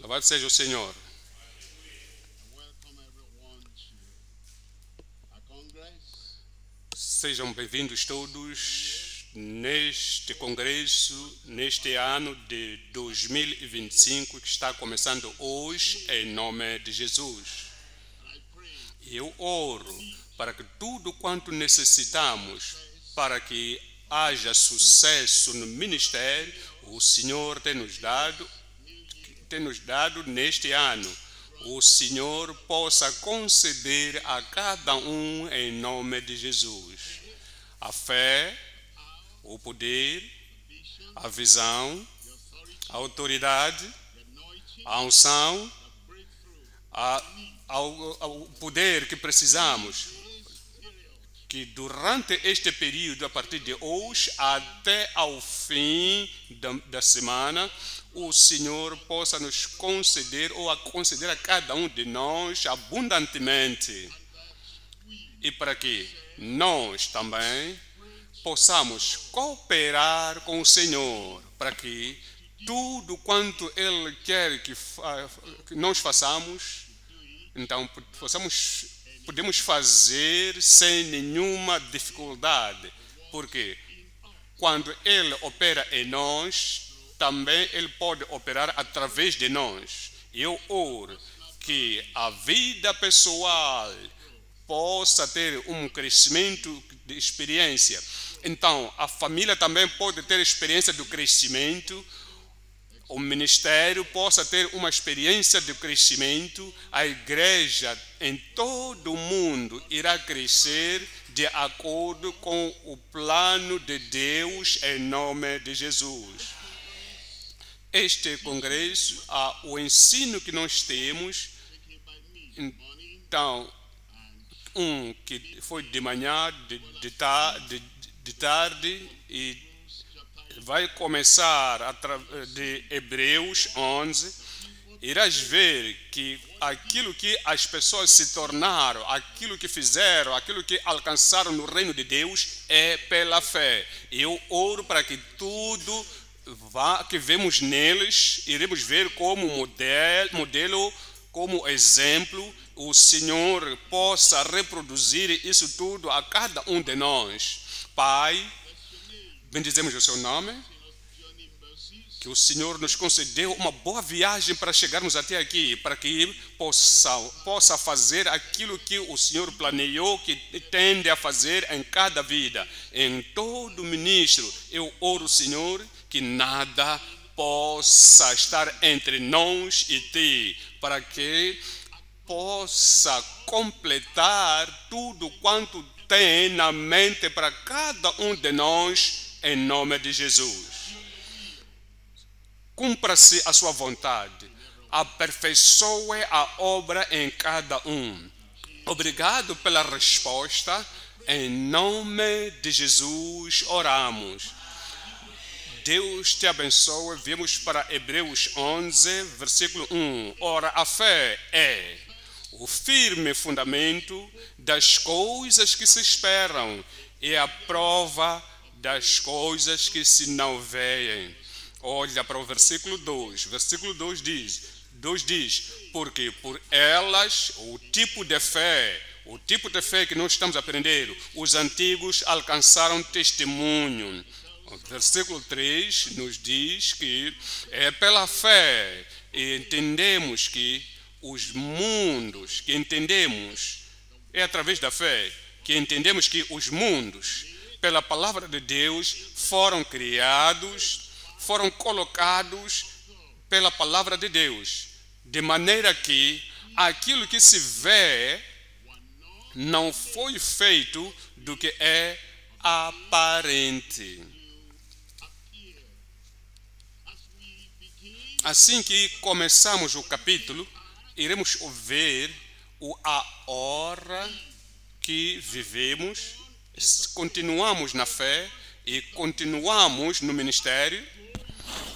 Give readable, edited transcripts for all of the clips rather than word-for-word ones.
Louvado seja o Senhor. Welcome everyone to our Congress. Sejam bem-vindos todos neste congresso, neste ano de 2025 que está começando hoje, em nome de Jesus. And I pray Eu oro para que tudo quanto necessitamos para que haja sucesso no ministério, o Senhor tem nos dado neste ano. O Senhor possa conceder a cada um em nome de Jesus. A fé, o poder, vision, a visão, the authority, a autoridade, the anointing, a unção, the breakthrough. ao poder que precisamos. This period, Que durante este período, a partir de hoje até ao fim da semana, o Senhor possa nos conceder ou conceder a cada um de nós abundantemente. E para que nós também possamos cooperar com o Senhor, para que tudo quanto Ele quer que nós façamos, então podemos fazer sem nenhuma dificuldade, porque quando Ele opera em nós, também Ele pode operar através de nós. Eu oro que a vida pessoal possa ter um crescimento de experiência. Então, a família também pode ter experiência do crescimento, o ministério possa ter uma experiência de crescimento, a igreja em todo o mundo irá crescer de acordo com o plano de Deus em nome de Jesus. Este congresso, o ensino que nós temos, taken by me, morning então, que foi de manhã, de tarde e vai começar de Hebreus 11, irás ver que aquilo que as pessoas se tornaram, aquilo que fizeram, aquilo que alcançaram no reino de Deus é pela fé. Eu oro para que tudo que vemos neles, iremos ver como modelo, como exemplo, o Senhor possa reproduzir isso tudo a cada um de nós. Pai, bendizemos o seu nome, journey mercies, que o Senhor nos concedeu uma boa viagem para chegarmos até aqui, para que possa fazer aquilo que o Senhor planeou, que tende a fazer em cada vida. Em todo ministro, eu oro, Senhor, que nada possa estar entre nós e ti, para que possa completar tudo quanto tem na mente para cada um de nós, em nome de Jesus. Cumpra-se a sua vontade, aperfeiçoe a obra em cada um. Obrigado pela resposta, em nome de Jesus oramos. Deus te abençoe. Viemos para Hebreus 11, versículo 1. Ora, a fé é o firme fundamento das coisas que se esperam e a prova das coisas que se não veem. Olha para o versículo 2. Versículo 2 diz, porque por elas o tipo de fé que nós estamos aprendendo, os antigos alcançaram testemunho. O versículo 3 nos diz que é pela fé e entendemos que os mundos, que entendemos, é através da fé que entendemos que os mundos, pela palavra de Deus, foram criados, foram colocados pela palavra de Deus, de maneira que aquilo que se vê não foi feito do que é aparente. appear. As we begin, Assim que começamos o capítulo, iremos ver a hora que vivemos, continuamos na fé e continuamos no ministério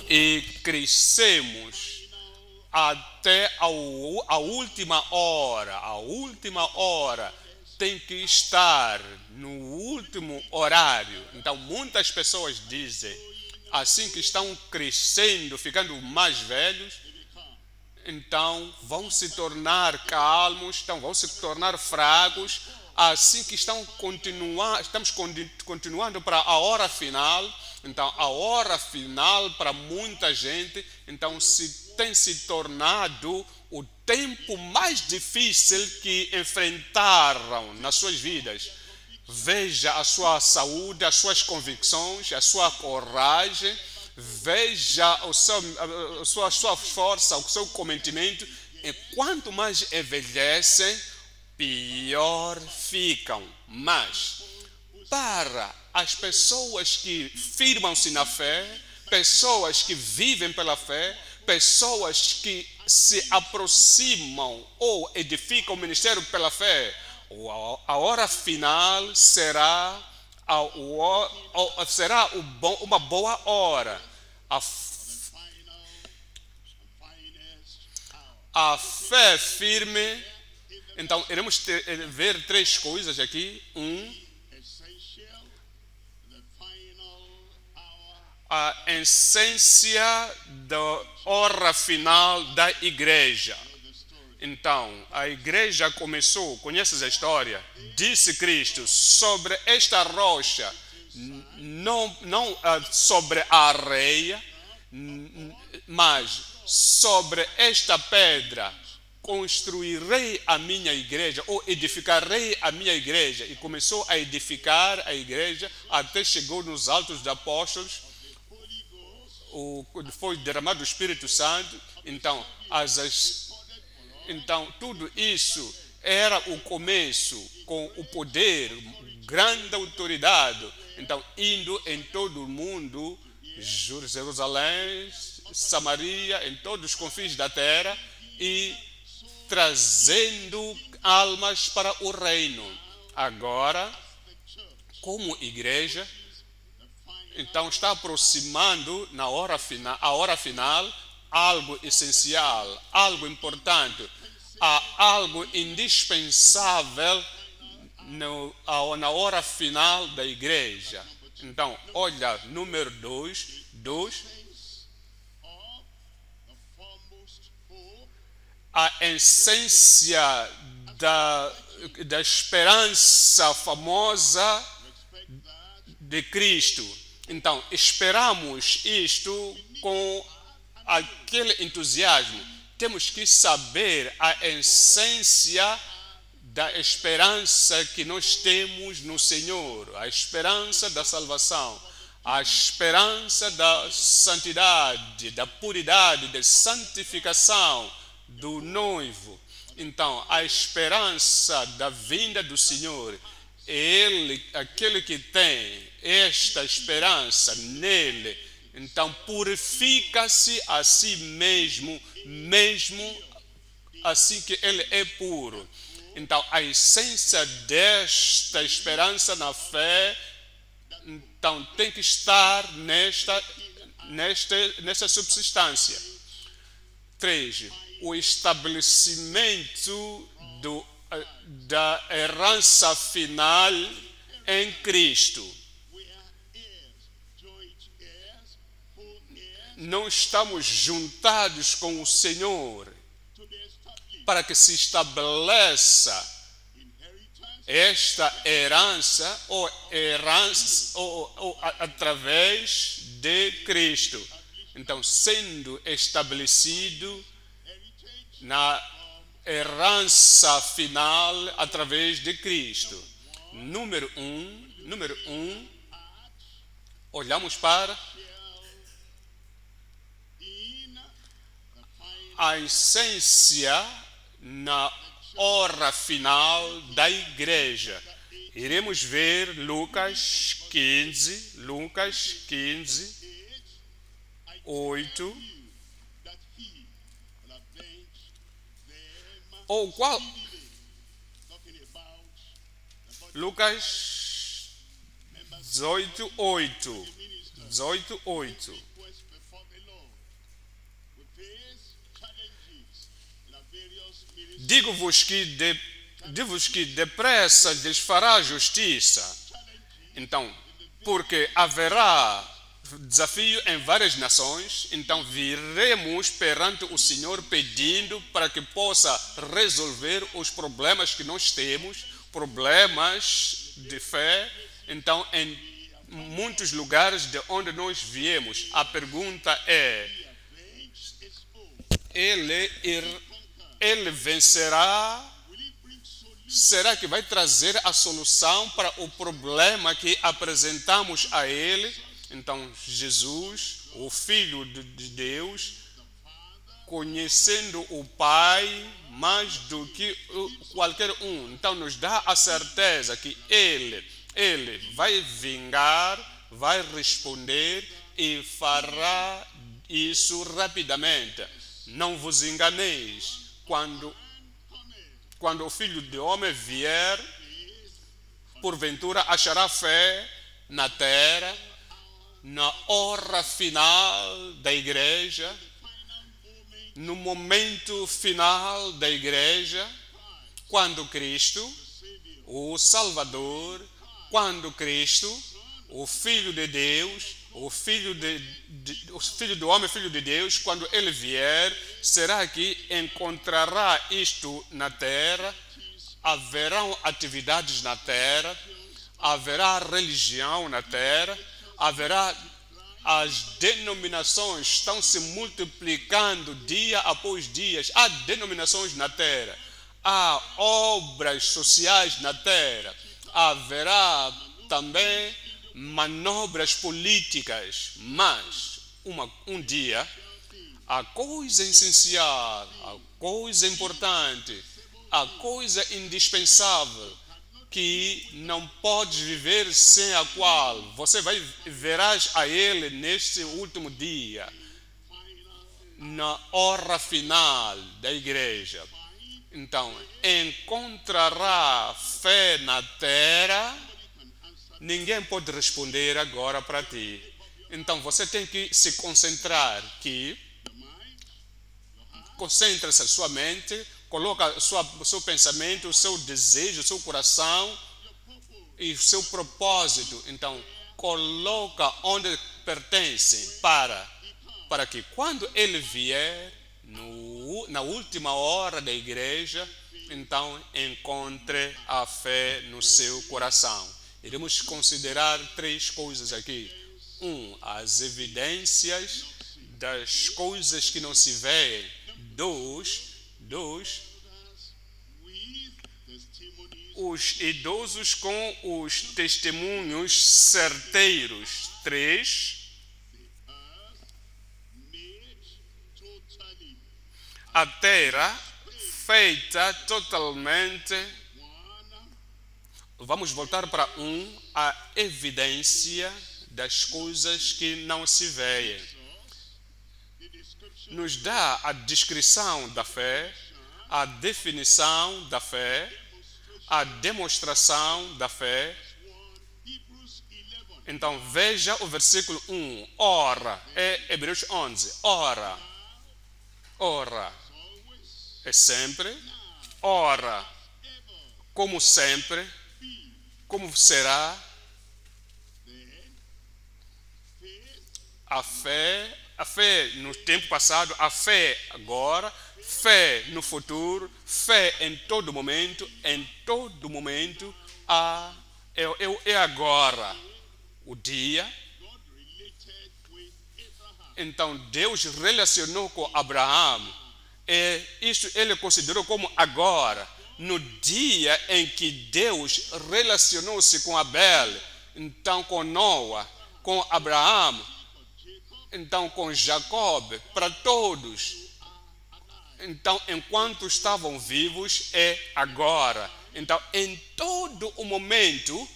e crescemos até a última hora. A última hora tem que estar no último horário. Então, muitas pessoas dizem, assim que estão crescendo, ficando mais velhos, então vão se tornar calmos, então vão se tornar fracos, assim que estamos continuando para a hora final. Então, a hora final para muita gente, então tem se tornado o tempo mais difícil que enfrentaram nas suas vidas. Veja a saúde, as suas convicções, a sua coragem, veja a sua força, o seu cometimento. E quanto mais envelhecem, pior ficam. Mas, para as pessoas que firmam-se na fé, pessoas que vivem pela fé, pessoas que se aproximam ou edificam o ministério pela fé, a hora final será uma boa hora. A fé firme. Então, iremos ver três coisas aqui. A essência da hora final da igreja. Então, a igreja começou, conheces a história? Disse Cristo, sobre esta rocha, não sobre a areia, mas sobre esta pedra, construirei a minha igreja, ou edificarei a minha igreja. E começou a edificar a igreja, até chegou nos Atos dos Apóstolos, foi derramado o Espírito Santo. Então, tudo isso era o começo, com o poder, grande autoridade. Então, indo em todo o mundo, Jerusalém, Samaria, em todos os confins da terra, e trazendo almas para o reino. Agora, como igreja, então está aproximando a hora final, algo essencial, algo importante, algo indispensável na hora final da igreja. Então, olha, número 2, a essência da esperança famosa de Cristo. Então, esperamos isto com aquele entusiasmo. Temos que saber a essência da esperança que nós temos no Senhor, a esperança da salvação, a esperança da santidade, da puridade, da santificação do noivo. Então, a esperança da vinda do Senhor. Ele, aquele que tem esta esperança nele, então purifica-se a si mesmo assim que ele é puro. Então, a essência desta esperança na fé, então, tem que estar nesta substância. 3. O estabelecimento da herança final em Cristo. Não estamos juntados com o Senhor para que se estabeleça esta herança ou através de Cristo. Então, sendo estabelecido na herança final através de Cristo. Número 1, olhamos para a essência na hora final da igreja. Iremos ver Lucas 15, 8. Ou qual? Lucas 18, 8. Digo-vos que depressa lhes fará justiça. Então, porque haverá desafio em várias nações, então viremos perante o Senhor pedindo para que possa resolver os problemas que nós temos, problemas de fé. Então, em muitos lugares de onde nós viemos, a pergunta é: ele vencerá? Será que vai trazer a solução para o problema que apresentamos a ele? Então, Jesus, o Filho de Deus, conhecendo o Pai mais do que qualquer um, então nos dá a certeza que Ele vai vingar, vai responder e fará isso rapidamente. Não vos enganeis, quando o Filho do Homem vier, porventura achará fé na terra. Na hora final da igreja, no momento final da igreja, quando Cristo, o Salvador, quando Cristo, o Filho de Deus, o Filho do Homem, Filho de Deus, quando ele vier, será que encontrará isto na terra? Haverão atividades na terra? Haverá religião na terra? Haverá, as denominações estão se multiplicando dia após dia. Há denominações na terra, há obras sociais na terra, haverá também manobras políticas, mas um dia a coisa essencial, a coisa importante, a coisa indispensável, que não pode viver sem a qual você verás a Ele neste último dia, na hora final da igreja. Então, encontrará fé na terra? Ninguém pode responder agora para ti. Então, você tem que se concentrar concentre-se a sua mente, coloca o seu pensamento, o seu desejo, o seu coração e o seu propósito. Então, coloca onde pertence para que quando ele vier, na última hora da igreja, então encontre a fé no seu coração. Iremos considerar 3 coisas aqui. 1, as evidências das coisas que não se veem. 2, os idosos com os testemunhos certeiros. 3, a terra feita totalmente. Vamos voltar para 1, a evidência das coisas que não se veem. Nos dá a descrição da fé, a definição da fé, a demonstração da fé. Então veja o versículo 1. Ora, é Hebreus 11. Ora é sempre. Ora, como sempre, como será. A fé no tempo passado, a fé agora, fé no futuro, fé em todo momento é agora o dia. Então Deus relacionou com Abraão, isso ele considerou como agora, no dia em que Deus relacionou-se com Abel, então com Noé, com Abraão, então com Jacob, para todos. Então, enquanto estavam vivos, é agora. Então, em todo o momento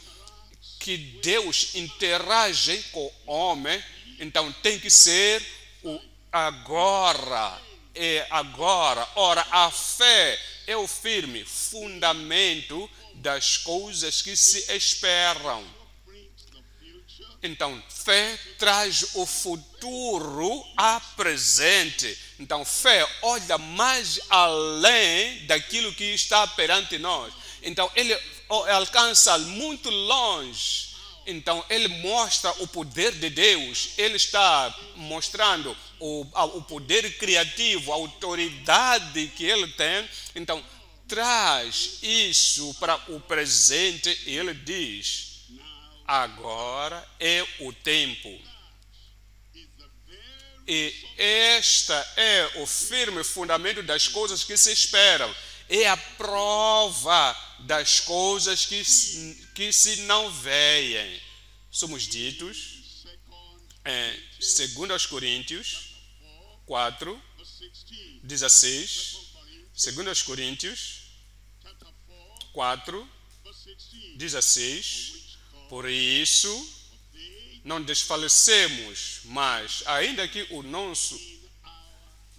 que Deus interage com o homem, então tem que ser o agora. É agora. Ora, a fé é o firme fundamento das coisas que se esperam. Então, fé traz o futuro a presente. Então, fé olha mais além daquilo que está perante nós. Então, ele alcança muito longe Então ele mostra o poder de Deus, ele está mostrando o poder criativo, a autoridade que ele tem. Então traz isso para o presente e ele diz: agora é o tempo. is the very E esta é o firme fundamento das coisas que se esperam. É a prova das coisas que se não veem. Somos ditos second em 2 Coríntios 4, verse 16. 16. Corinthians 2 Coríntios chapter 4 4, verse 16. 16. Which cause Por isso, they não desfalecemos, mas ainda que o nosso...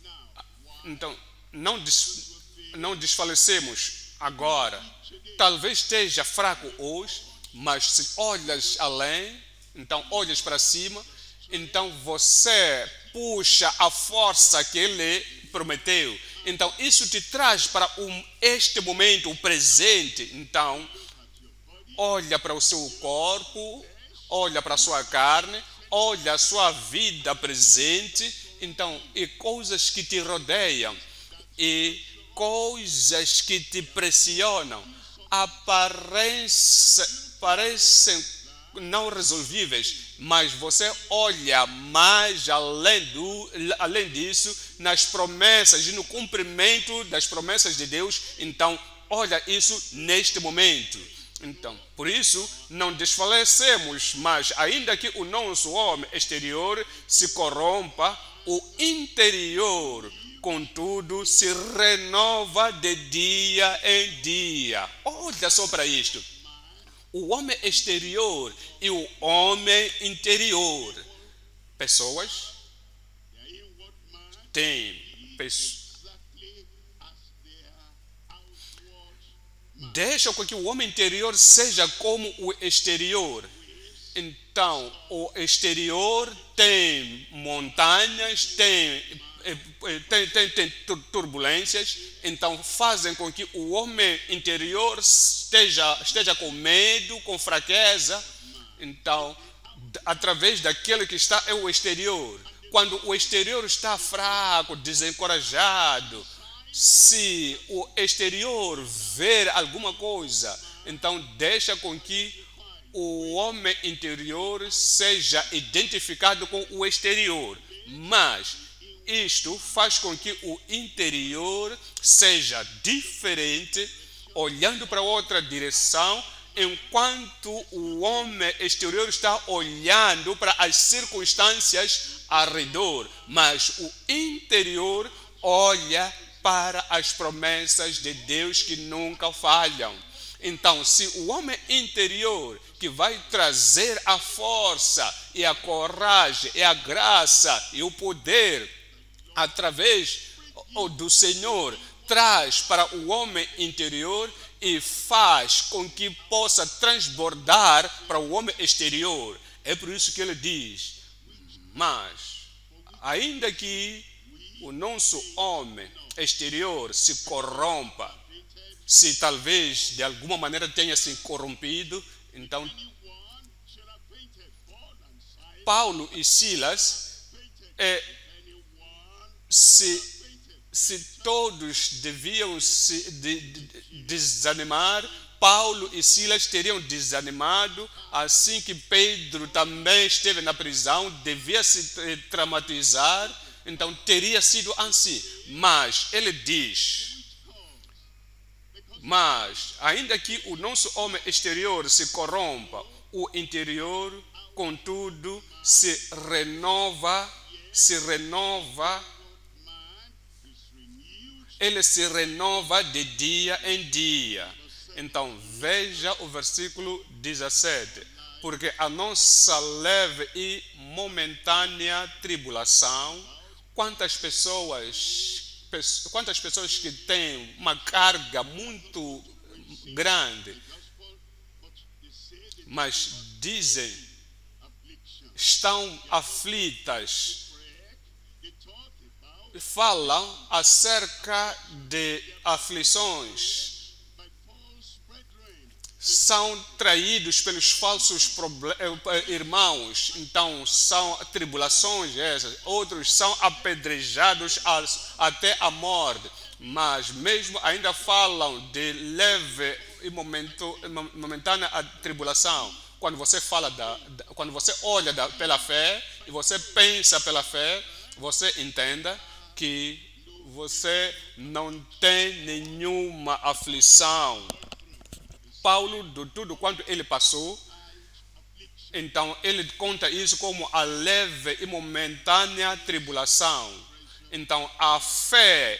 now Então, não desfalecemos agora. Talvez esteja fraco hoje, mas se olhas além, então olhas para cima, então você puxa a força que ele prometeu. Então isso te traz para este momento, o presente. Então, olha para o seu corpo, olha para a sua carne, olha a sua vida presente, então, e coisas que te rodeiam, e coisas que te pressionam, parecem não resolvíveis, mas você olha mais além disso, nas promessas e no cumprimento das promessas de Deus. Então, olha isso neste momento. Então, por isso, não desfalecemos, mas ainda que o nosso homem exterior se corrompa, o interior, contudo, se renova de dia em dia. Olha só para isto. O homem exterior e o homem interior. Pessoas their inward man têm... exactly as their outward Deixa com que o homem interior seja como o exterior. Então, o exterior tem montanhas, tem turbulências, então fazem com que o homem interior esteja com medo, com fraqueza. Então, através daquele que está é o exterior. Quando o exterior está fraco, desencorajado, se o exterior ver alguma coisa, então deixa com que o homem interior seja identificado com o exterior. Mas isto faz com que o interior seja diferente, olhando para outra direção, enquanto o homem exterior está olhando para as circunstâncias ao redor. Mas o interior olha para as promessas de Deus que nunca falham. Então, se o homem interior que vai trazer a força e a coragem e a graça e o poder através do Senhor traz para o homem interior e faz com que possa transbordar para o homem exterior. É por isso que ele diz: mas ainda que o nosso homem exterior se corrompa, se talvez de alguma maneira tenha se corrompido, então anyone should have fainted. Paul and Silas Paulo e Silas, anyone se todos deviam se desanimar, Paulo e Silas teriam desanimado, assim que Pedro também esteve na prisão, devia se traumatizar, então teria sido assim. Mas ele diz: mas, ainda que o nosso homem exterior se corrompa, o interior, contudo, se renova, man is renewed ele se renova de dia em dia. Então, veja o versículo 17. Porque a nossa leve e momentânea tribulação, quantas pessoas que têm uma carga muito grande, but they say the mas dizem affliction. estão aflitas, They talk about falam acerca de aflições, by false brethren. são traídos pelos falsos irmãos, então são tribulações essas. Outros são apedrejados até a morte, mas mesmo ainda falam de leve e momentânea tribulação. Quando você fala quando você olha pela fé e você pensa pela fé, você entenda que você não tem nenhuma aflição. Paulo, de tudo quanto ele passou, então ele conta isso como a leve e momentânea tribulação. Então a fé,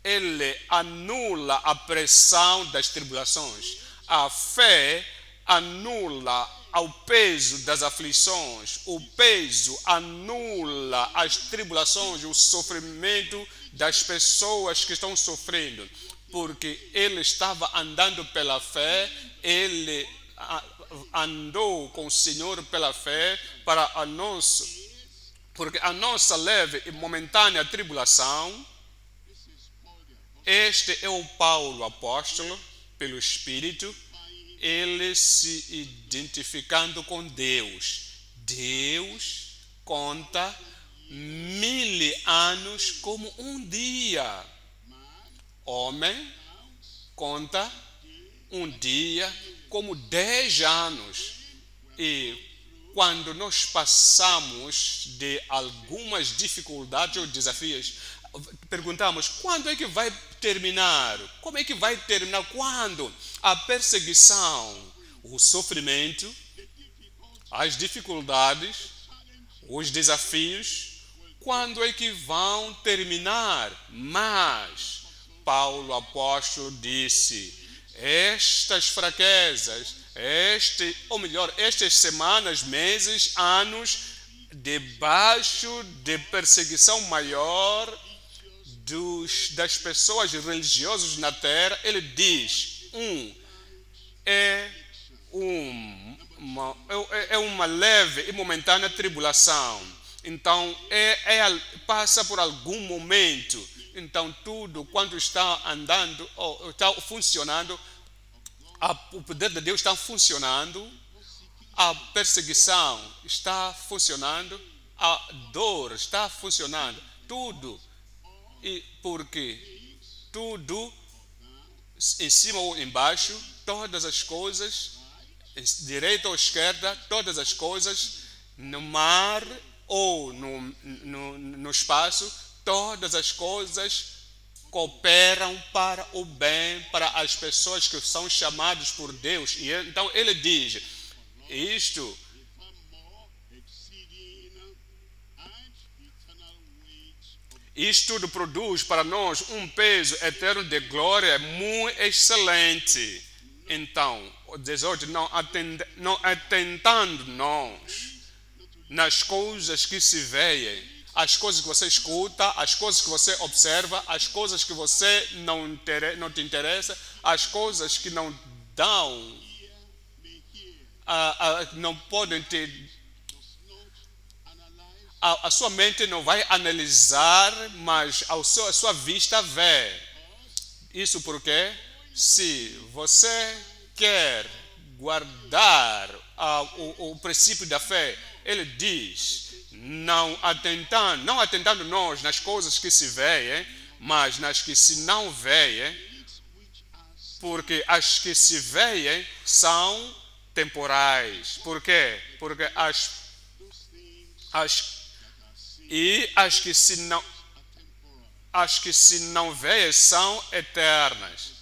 ele anula a pressão das tribulações. A fé anula o peso das aflições. O peso anula as tribulações, o sofrimento das pessoas que estão sofrendo. Porque ele estava andando pela fé, ele andou com o Senhor pela fé porque a nossa leve e momentânea tribulação, este é o Paulo apóstolo, pelo Espírito, ele se identificando com Deus. Deus conta 1000 anos como um dia. Homem conta um dia como 10 anos. E quando nós passamos de algumas dificuldades ou desafios, perguntamos, quando é que vai terminar? Como é que vai terminar? Quando? A perseguição, o sofrimento, as dificuldades, os desafios, quando é que vão terminar? Mas Paulo apóstolo disse, estas fraquezas, estas semanas, meses, anos, debaixo de perseguição maior das pessoas religiosas na terra, ele diz, é uma leve e momentânea tribulação. Então, passa por algum momento. Então, tudo quando está andando, ou está funcionando, o poder de Deus está funcionando, a perseguição está funcionando, a dor está funcionando, tudo. E porque tudo, em cima ou embaixo, todas as coisas, direita ou esquerda, todas as coisas, no mar ou no espaço, todas as coisas cooperam para o bem, para as pessoas que são chamadas por Deus. E então ele diz, isto tudo produz para nós um peso eterno de glória muito excelente. Então, o 18, não atentando nós nas coisas que se veem, as coisas que você escuta, as coisas que você observa, as coisas que você não te interessa, as coisas que não dão, não podem ter, a sua mente não vai analisar, mas a sua vista vê. Isso porque se você quer guardar o princípio da fé, ele diz, não atentando nós nas coisas que se veem, mas nas que se não veem, porque as que se veem são temporais. Por quê? Porque as que se não veem são eternas.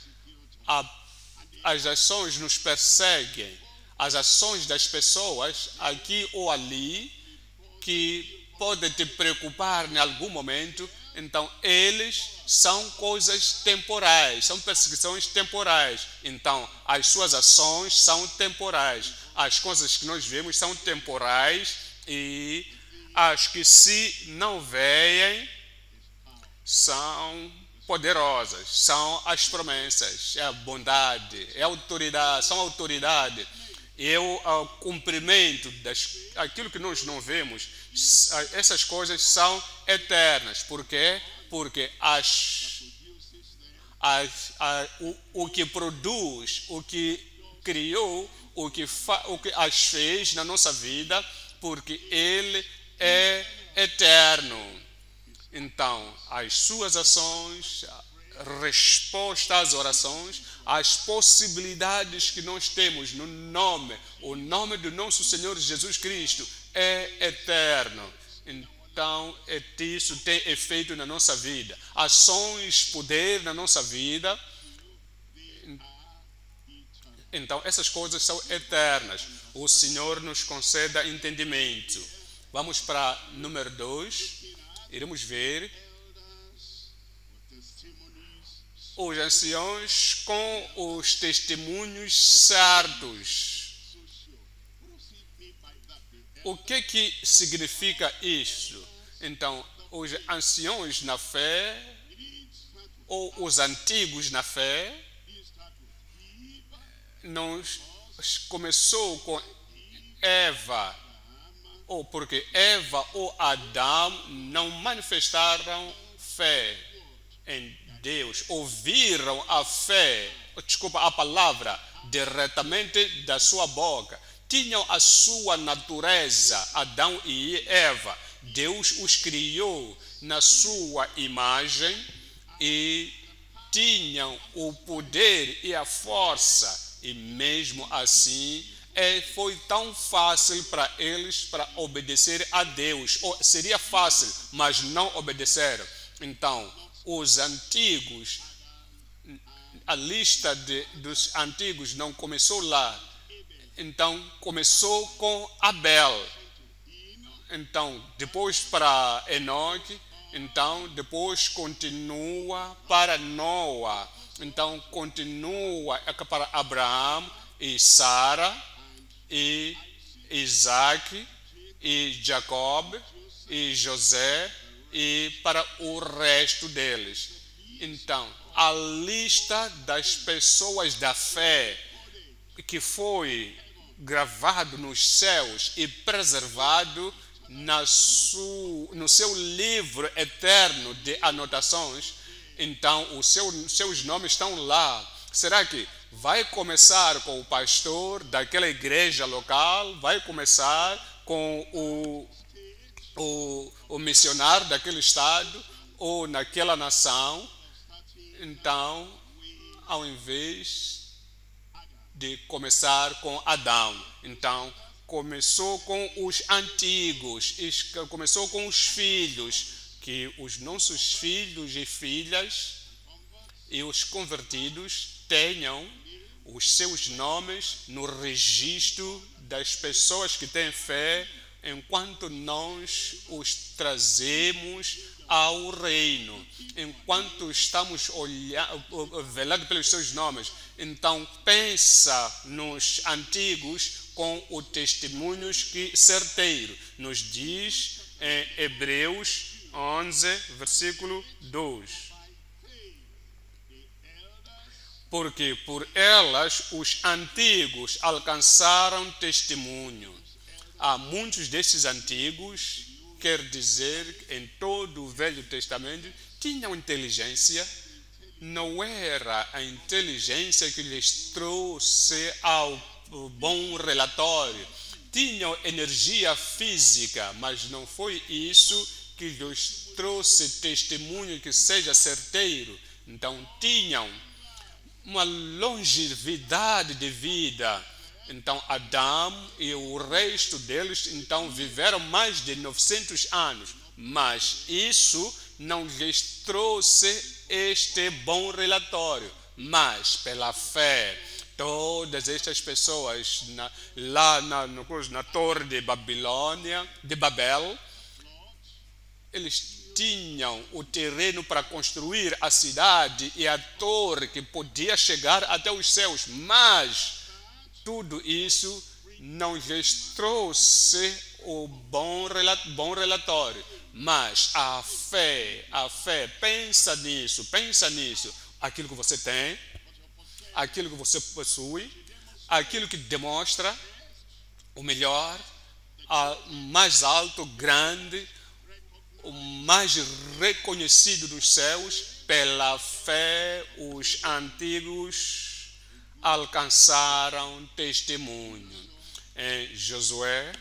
As ações nos perseguem, as ações das pessoas aqui ou ali que podem te preocupar em algum momento, então eles são coisas temporais, são perseguições temporais. Então as suas ações são temporais, as coisas que nós vemos são temporais, e as que se não veem são poderosas, são as promessas, é a bondade, é a autoridade, são a autoridade, é o cumprimento aquilo que nós não vemos. Essas coisas são eternas. Por quê? Porque o que produz, o que criou o que as fez na nossa vida, porque Ele é eterno. Então, as suas ações, resposta às orações, as possibilidades que nós temos no nome, o nome do nosso Senhor Jesus Cristo é eterno. Então, isso tem efeito na nossa vida. Ações, poder na nossa vida. Então, essas coisas são eternas. O Senhor nos conceda entendimento. Vamos para número 2. Iremos ver os anciãos com os testemunhos certos. O que significa isso? Então, os anciãos na fé, ou os antigos na fé, não começou com Eva, ou porque Eva ou Adão não manifestaram fé em Deus, ouviram a palavra diretamente da sua boca. Tinham a sua natureza, Adão e Eva. Deus os criou na sua imagem e tinham o poder e a força. E mesmo assim, foi tão fácil para eles para obedecer a Deus. Seria fácil, mas não obedeceram. Então, os antigos, a lista dos antigos não começou lá. Então, começou com Abel. Então, depois para Enoque. Então, depois continua para Noa. Então, continua para Abraão e Sara e Isaac e Jacob e José e para o resto deles. Então, a lista das pessoas da fé que foi gravado nos céus e preservado no seu livro eterno de anotações, então os seus nomes estão lá. Será que vai começar com o pastor daquela igreja local? Vai começar com o missionário daquele estado ou naquela nação? Então, ao invés de começar com Adão, então começou com os antigos, começou com os filhos, que os nossos filhos e filhas e os convertidos tenham os seus nomes no registro das pessoas que têm fé, enquanto nós os trazemos ao reino, enquanto estamos velando pelos seus nomes. Então pensa nos antigos com o testemunho certeiro. Nos diz em Hebreus 11, versículo 2. Porque por elas os antigos alcançaram testemunho. Há muitos desses antigos, quer dizer, em todo o Velho Testamento, tinham inteligência. Não era a inteligência que lhes trouxe ao bom relatório. Tinham energia física, mas não foi isso que lhes trouxe testemunho que seja certeiro. Então, tinham uma longevidade de vida. Então, Adão e o resto deles, então, viveram mais de 900 anos. Mas isso não lhes trouxe este bom relatório. Mas, pela fé, todas estas pessoas lá na torre de Babel, eles tinham o terreno para construir a cidade e a torre que podia chegar até os céus, mas tudo isso não lhes trouxe o bom relatório. Mas a fé, pensa nisso, aquilo que você tem, aquilo que você possui, aquilo que demonstra o melhor, o mais alto, grande, o mais reconhecido dos céus. Pela fé, os antigos alcançaram testemunho. Em Josué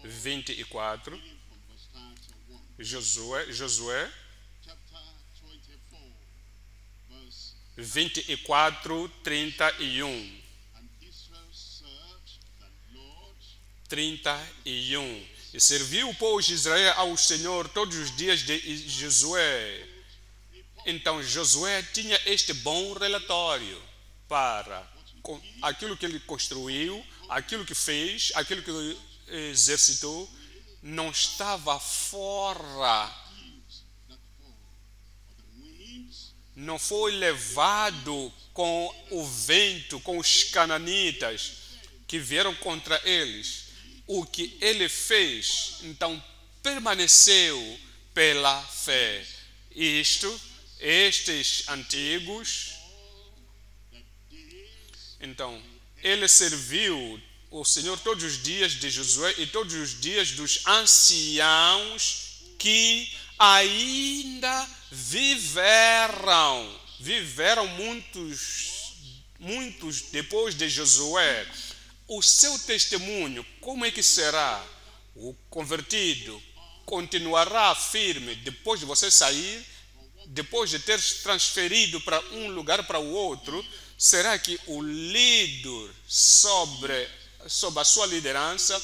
24, reading from verse 31. Josué Chapter 24, verse 24, 31. and Israel served the Lord 31. E serviu o povo de Israel ao Senhor todos os dias de Josué. Então Josué tinha este bom relatório para aquilo que ele construiu, aquilo que fez, aquilo que ele exercitou, não estava fora, that fall, for the winds não foi levado com o vento, com os cananitas que vieram contra eles. O que ele fez, então, permaneceu pela fé. Estes antigos, então, ele serviu o Senhor todos os dias de Josué e todos os dias dos anciãos que ainda viveram muitos depois de Josué. O seu testemunho, como é que será? O convertido continuará firme depois de você sair, depois de ter transferido para um lugar para o outro? Será que o líder, sob a sua liderança,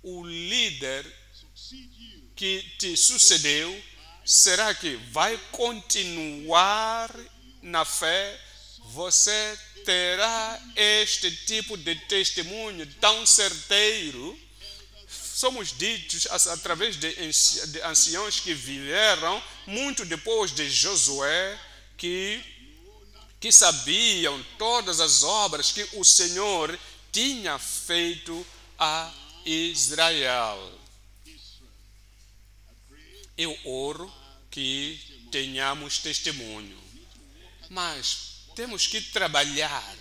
o líder succeed you que te sucedeu, será que vai continuar na fé? Você terá este tipo de testemunho tão certeiro? Somos ditos através de anciãos que viveram muito depois de Josué, que sabiam todas as obras que o Senhor tinha feito a Israel. Eu oro que tenhamos testemunho, mas temos que trabalhar.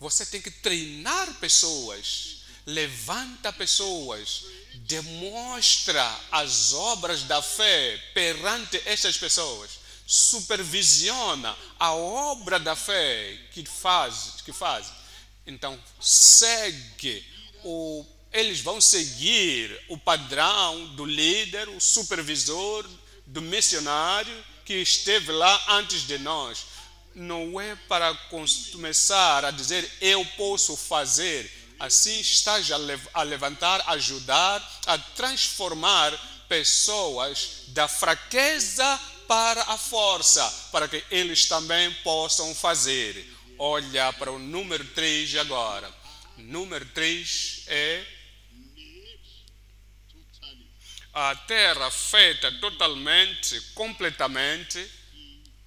Você tem que treinar pessoas, levanta pessoas, demonstra as obras da fé perante essas pessoas, supervisiona a obra da fé que faz. Então, eles vão seguir o padrão do líder, o supervisor, do missionário que esteve lá antes de nós. Não é para começar a dizer eu posso fazer. Assim estás a levantar, ajudar, a transformar pessoas da fraqueza para a força, para que eles também possam fazer. Olha para o número 3 agora. Número 3 é totally. a terra feita totalmente, completamente,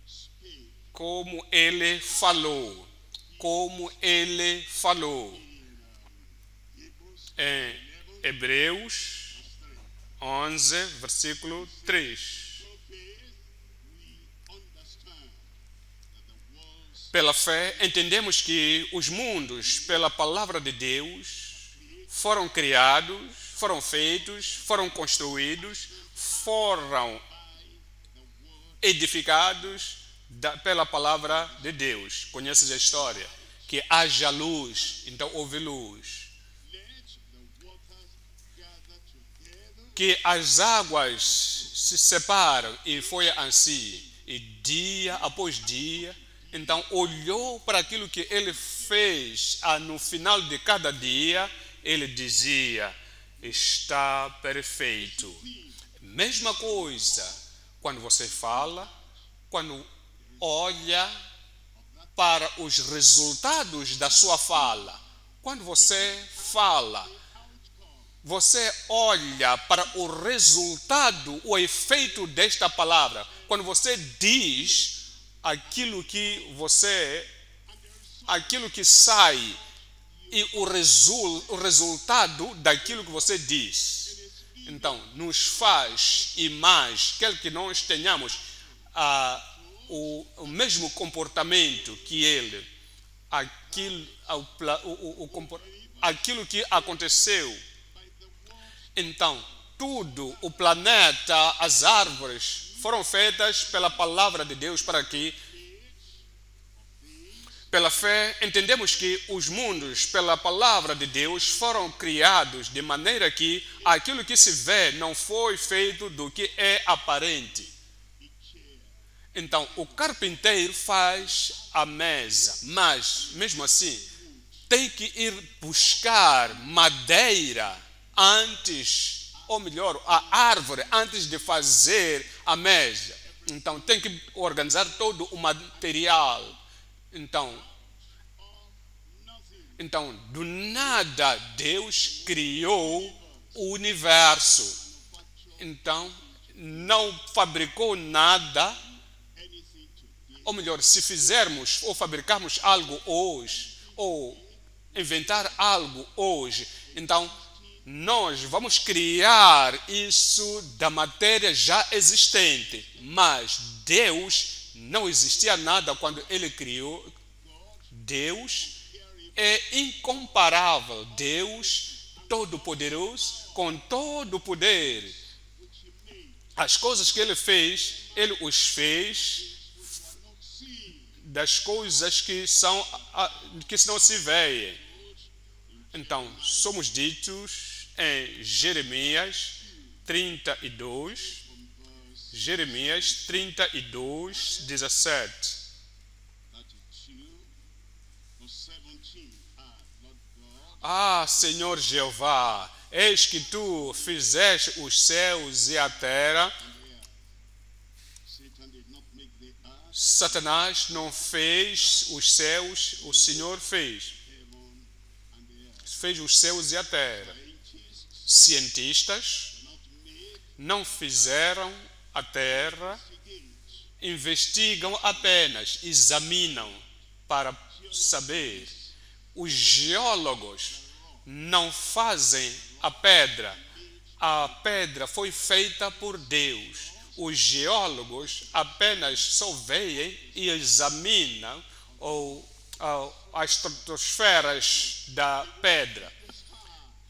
Speak como ele falou. Como ele falou. Hebrews Em Hebreus 11, versículo 3. through faith we understand that the worlds Pela fé, entendemos que os mundos, pela palavra de Deus, foram criados, foram feitos, foram construídos, foram edificados pela palavra de Deus. Conheces a história? Que haja luz, então houve luz. let the waters gather together Que as águas se separam, e foi assim. E dia após dia, então olhou para aquilo que ele fez no final de cada dia, ele dizia, está perfeito. Mesma coisa, quando você fala, quando olha para os resultados da sua fala. Quando você fala, você olha para o resultado, o efeito desta palavra. Quando você diz aquilo que sai e o resultado daquilo que você diz. Então, nos faz e mais, quer que nós tenhamos o mesmo comportamento que ele, aquilo que aconteceu. Então, tudo, o planeta, as árvores, foram feitas pela palavra de Deus para que Pela fé, entendemos que os mundos, pela palavra de Deus, foram criados de maneira que aquilo que se vê não foi feito do que é aparente. Então, o carpinteiro faz a mesa, mas, mesmo assim, tem que ir buscar madeira antes, ou melhor, a árvore antes de fazer a mesa. Então, tem que organizar todo o material. Então, do nada, Deus criou o universo. Então, não fabricou nada. Ou melhor, se fizermos ou fabricarmos algo hoje, ou inventar algo hoje, então nós vamos criar isso da matéria já existente. Mas Deus, não existia nada quando Ele criou. Deus é incomparável. Deus, todo-poderoso, com todo o poder. As coisas que Ele fez, Ele os fez das coisas que não se veem. Então, somos ditos em Jeremias 32, Jeremias 32, 17. Ah, Senhor Jeová, eis que tu fizeste os céus e a terra. Satanás não fez os céus, o Senhor fez. Fez os céus e a terra. Cientistas não fizeram a terra, investigam apenas, examinam para saber. Os geólogos não fazem a pedra. A pedra foi feita por Deus. Os geólogos apenas só veem e examinam as estratosferas da pedra.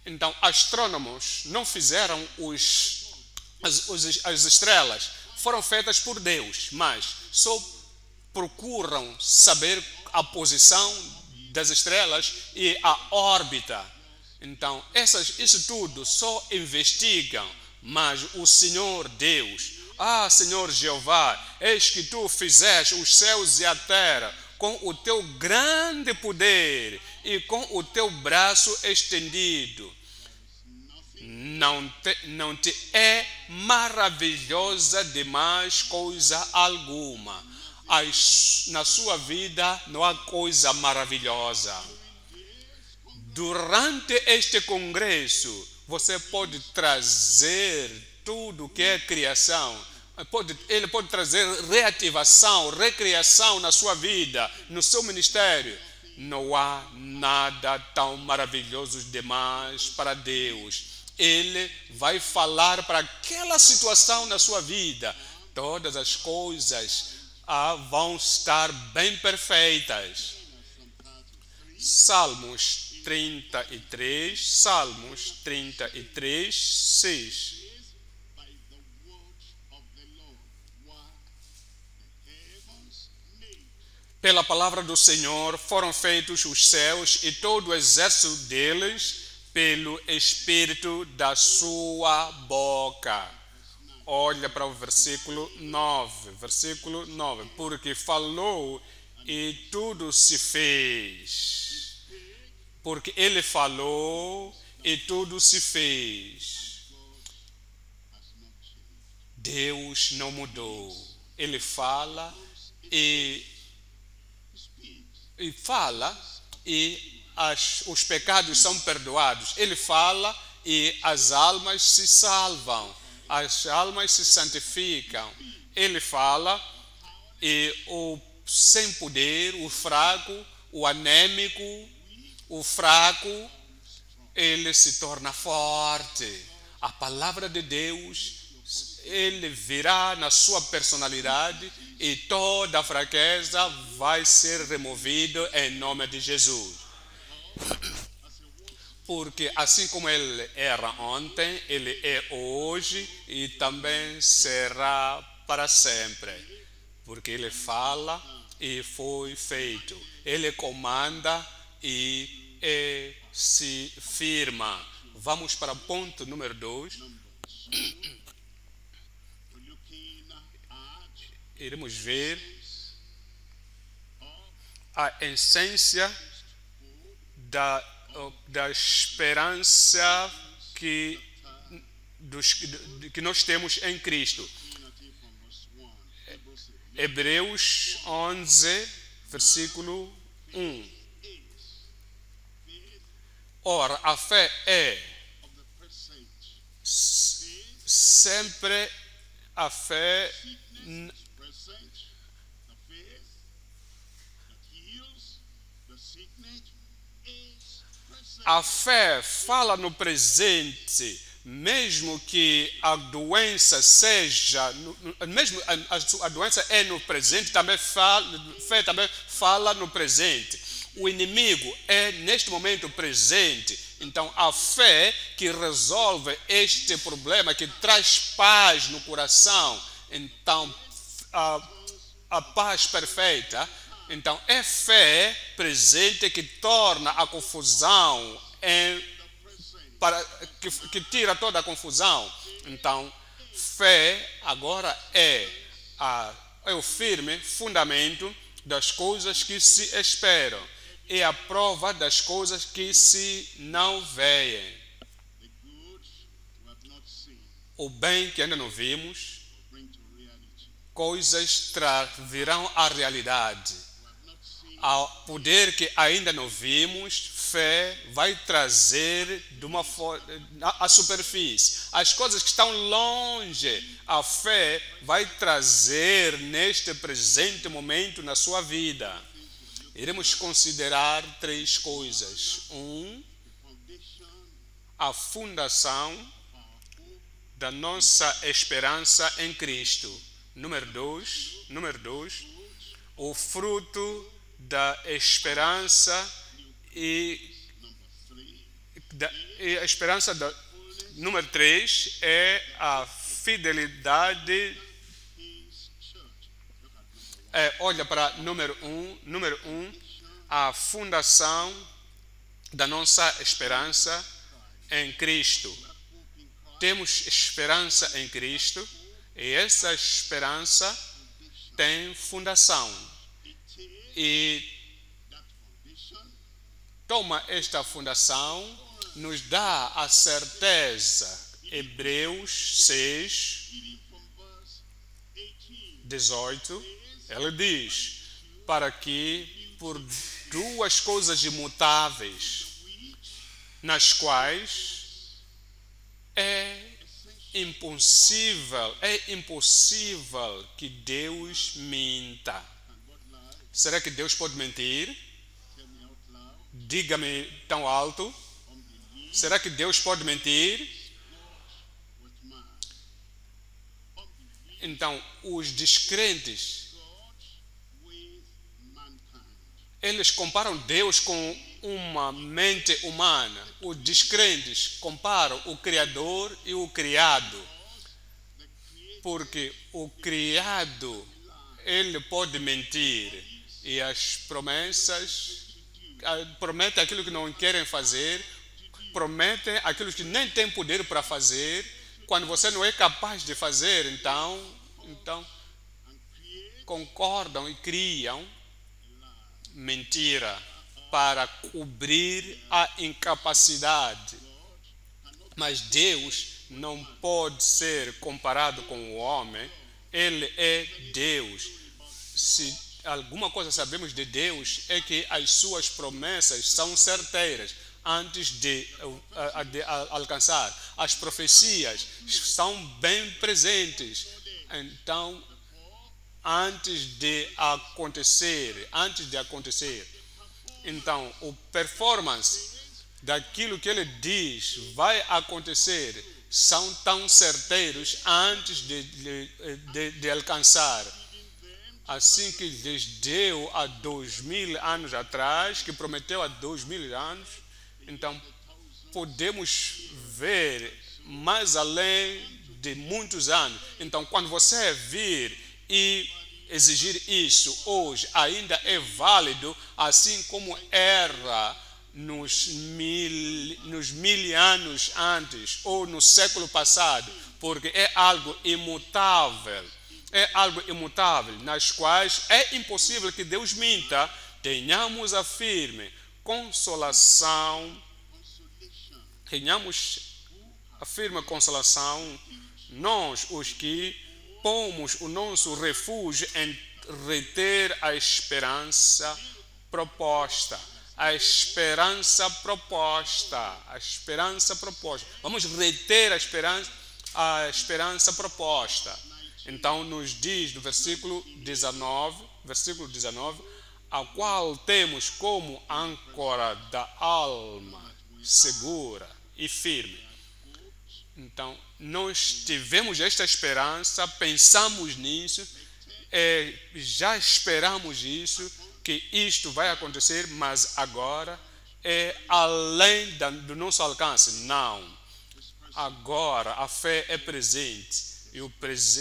Então, astrônomos não fizeram as estrelas. Foram feitas por Deus, mas só procuram saber a posição das estrelas e a órbita. Então, isso tudo só investigam, mas o Senhor Deus, ah, Senhor Jeová, eis que tu fizeste os céus e a terra com o teu grande poder e com o teu braço estendido. Não te é maravilhosa demais coisa alguma. Na sua vida não há coisa maravilhosa. Durante este congresso, você pode trazer tudo que é criação. Ele pode trazer reativação, recriação na sua vida, no seu ministério. Não há nada tão maravilhoso demais para Deus. Ele vai falar para aquela situação na sua vida. Todas as coisas vão estar bem perfeitas. Salmos 33, 6. Pela palavra do Senhor foram feitos os céus e todo o exército deles pelo Espírito da sua boca. Olha para o versículo 9. Versículo 9. Porque falou e tudo se fez. Porque ele falou e tudo se fez. Deus não mudou. Ele fala e os pecados são perdoados. Ele fala e as almas se salvam. As almas se santificam. Ele fala e o sem poder, o fraco, o anêmico, o fraco, ele se torna forte. A palavra de Deus, ele virá na sua personalidade e toda a fraqueza vai ser removida em nome de Jesus. Porque assim como ele era ontem, ele é hoje e também será para sempre. Porque ele fala e foi feito. Ele comanda e se firma. Vamos para o ponto número 2. We're looking at Iremos ver of a essência da esperança que nós temos em Cristo. unity from verse 1. Hebrews Hebreus 11, versículo 1. is faith Ora, a fé é of the present. sempre a fé Sickness is present. The faith that heals the sickness is present. A fé fala no presente, mesmo que a doença seja, mesmo a doença é no presente, fé também fala no presente. O inimigo é neste momento presente. Então a fé que resolve este problema, que traz paz no coração, então a paz perfeita. Então é fé presente que torna a confusão que tira toda a confusão. Então, fé agora é o firme fundamento das coisas que se esperam e a prova das coisas que se não veem. The good we have not seen O bem que ainda não vimos, bring to reality. coisas virão à realidade. We have not seen Ao poder que ainda não vimos, fé vai trazer à superfície. As coisas que estão longe, a fé vai trazer neste presente momento na sua vida. Iremos considerar 3 coisas. 1, the foundation a fundação da nossa esperança em Cristo. Número 2, o fruto da esperança a esperança número 3 é a fidelidade. his church. Look at number 1. Olha para número 1, a fundação da nossa esperança em Cristo. Temos esperança em Cristo e essa esperança tem fundação. E That foundation toma esta fundação, nos dá a certeza. Hebreus 6, reading from verse 18. 18, ele diz, para que por 2 coisas imutáveis, nas quais é impossível que Deus minta. Can God lie? Será que Deus pode mentir? Tell me out loud. Diga-me tão alto. Unbelief Será que Deus pode mentir? with man. Unbelief Então, os descrentes, God with mankind. eles comparam Deus com uma mente humana. Os descrentes comparam o Criador e o criado. The creator Porque o criado, ele pode mentir. E as promessas, prometem aquilo que não querem fazer, prometem aquilo que nem tem poder para fazer. Quando você não é capaz de fazer, então and create concordam e criam mentira para cobrir a incapacidade. Mas Deus não pode ser comparado com o homem. Ele é Deus. Se alguma coisa sabemos de Deus é que as suas promessas são certeiras antes de alcançar. As profecias são bem presentes. Então, antes de acontecer. Então, o performance daquilo que ele diz vai acontecer são tão certeiros antes de alcançar. Assim que lhes deu há 2000 anos atrás, que prometeu há 2000 anos, então podemos ver mais além de muitos anos. Então, quando você vir e exigir isso hoje ainda é válido, assim como era nos mil anos antes ou no século passado, porque é algo imutável. É algo imutável, nas quais é impossível que Deus minta. Tenhamos a firme consolação, tenhamos a firme consolação, nós os que pomos o nosso refúgio em reter a esperança proposta. A esperança proposta. A esperança proposta. Vamos reter a esperança proposta. Então nos diz no versículo 19, a qual temos como âncora da alma segura e firme. Então, nós tivemos esta esperança, pensamos nisso, já esperamos isso, que isto vai acontecer, mas agora é além do nosso alcance. Não. Agora a fé é presente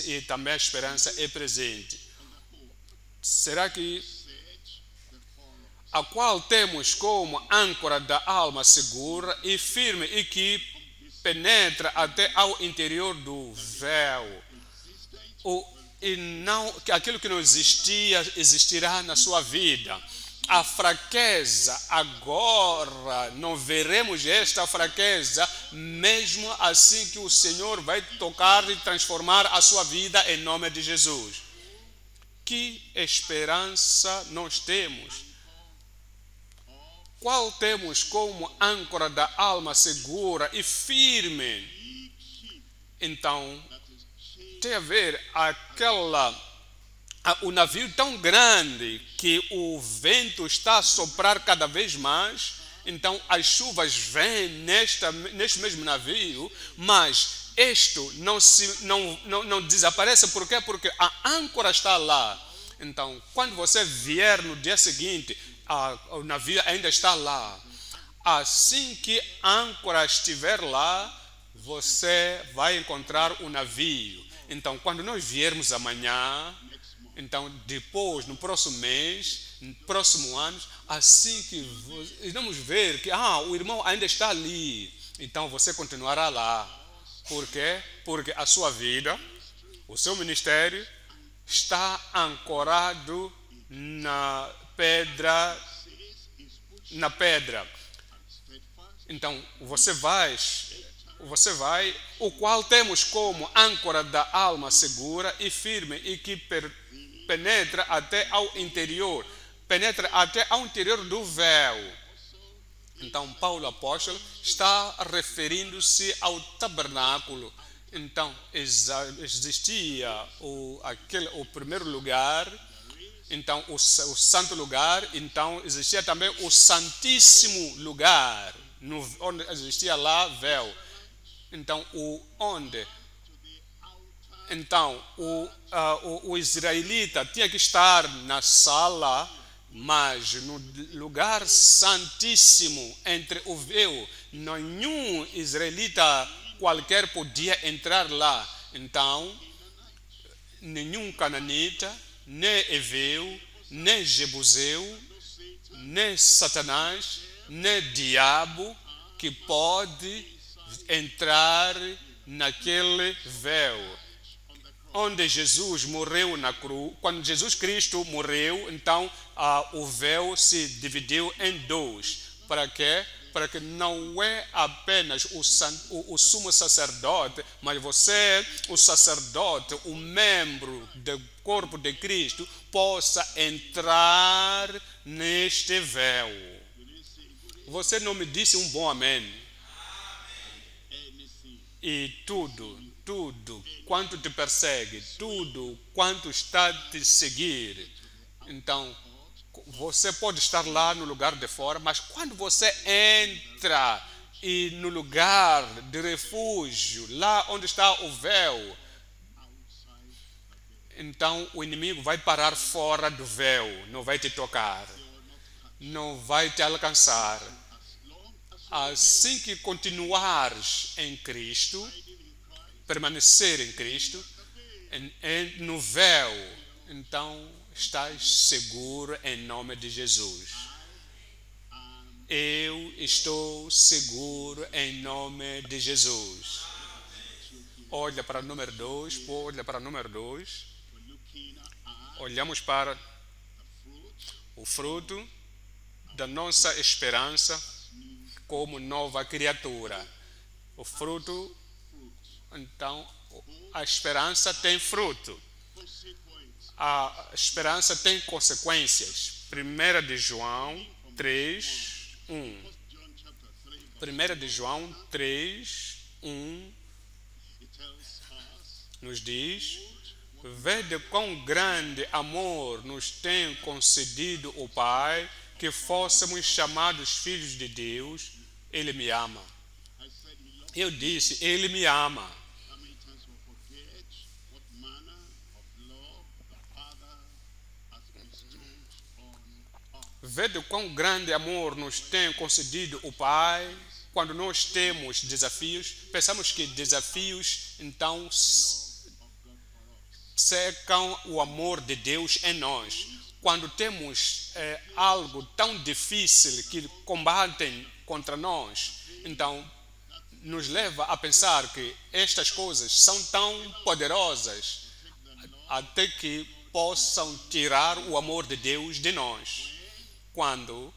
e também a esperança é presente. Será que a qual temos como âncora da alma segura e firme e que penetra até ao interior do véu, e não que aquilo que não existia existirá na sua vida. A fraqueza, agora não veremos esta fraqueza, mesmo assim que o Senhor vai tocar e transformar a sua vida em nome de Jesus. Que esperança nós temos? Qual temos como âncora da alma segura e firme? Então, tem a ver o navio tão grande que o vento está a soprar cada vez mais. Então, as chuvas vêm neste mesmo navio, mas isto não desaparece. Por quê? Porque a âncora está lá. Então, quando você vier no dia seguinte, o navio ainda está lá. Assim que a âncora estiver lá, você vai encontrar o navio. Então, quando nós viermos amanhã, então depois, no próximo mês, no próximo ano, assim que vamos ver que o irmão ainda está ali, então você continuará lá. Por quê? Porque a sua vida, o seu ministério, está ancorado na pedra. Então, você vai, o qual temos como âncora da alma segura e firme e que penetra até ao interior do véu. Então, Paulo apóstolo está referindo-se ao tabernáculo. Então, existia o primeiro lugar, então o santo lugar, então existia também o santíssimo lugar, onde existia lá véu. Então, o israelita tinha que estar na sala, mas no lugar santíssimo entre o véu, nenhum israelita qualquer podia entrar lá. Então, nenhum cananita, nem Eveu, nem Jebuseu, nem Satanás, nem diabo que pode entrar naquele véu. Onde Jesus morreu na cruz, quando Jesus Cristo morreu, então o véu se dividiu em dois. Para quê? Para que não é apenas o sumo sacerdote, mas você, o sacerdote, o membro do corpo de Cristo, possa entrar neste véu. Você não me disse um bom amém? E tudo quanto te persegue, tudo quanto está a te seguir. Então, você pode estar lá no lugar de fora, mas quando você entra e no lugar de refúgio, lá onde está o véu, então o inimigo vai parar fora do véu, não vai te tocar, não vai te alcançar. Assim que continuares em Cristo, permanecer em Cristo, no véu, então estás seguro em nome de Jesus. Eu estou seguro em nome de Jesus. Olha para o número 2, olha para o número 2. We're looking at Olhamos para the fruit o fruto da nossa esperança como nova criatura. O fruto, então, a esperança tem fruto. consequence. A esperança tem consequências. 1 de João 3, 1. John chapter 3, 1 de João 3, 1 it tells us, nos diz: vede quão grande amor nos tem concedido o Pai, que fôssemos chamados filhos de Deus. Ele me ama. I said he loves. Eu disse, Ele me ama. How many times we forget what manner of love the Father has bestowed on us? Vede quão grande amor nos tem concedido o Pai. Quando nós temos desafios, pensamos que desafios, então, secam o amor de Deus em nós. Quando temos algo tão difícil que combatem contra nós, então nos leva a pensar que estas coisas são tão poderosas até que possam tirar o amor de Deus de nós. Quando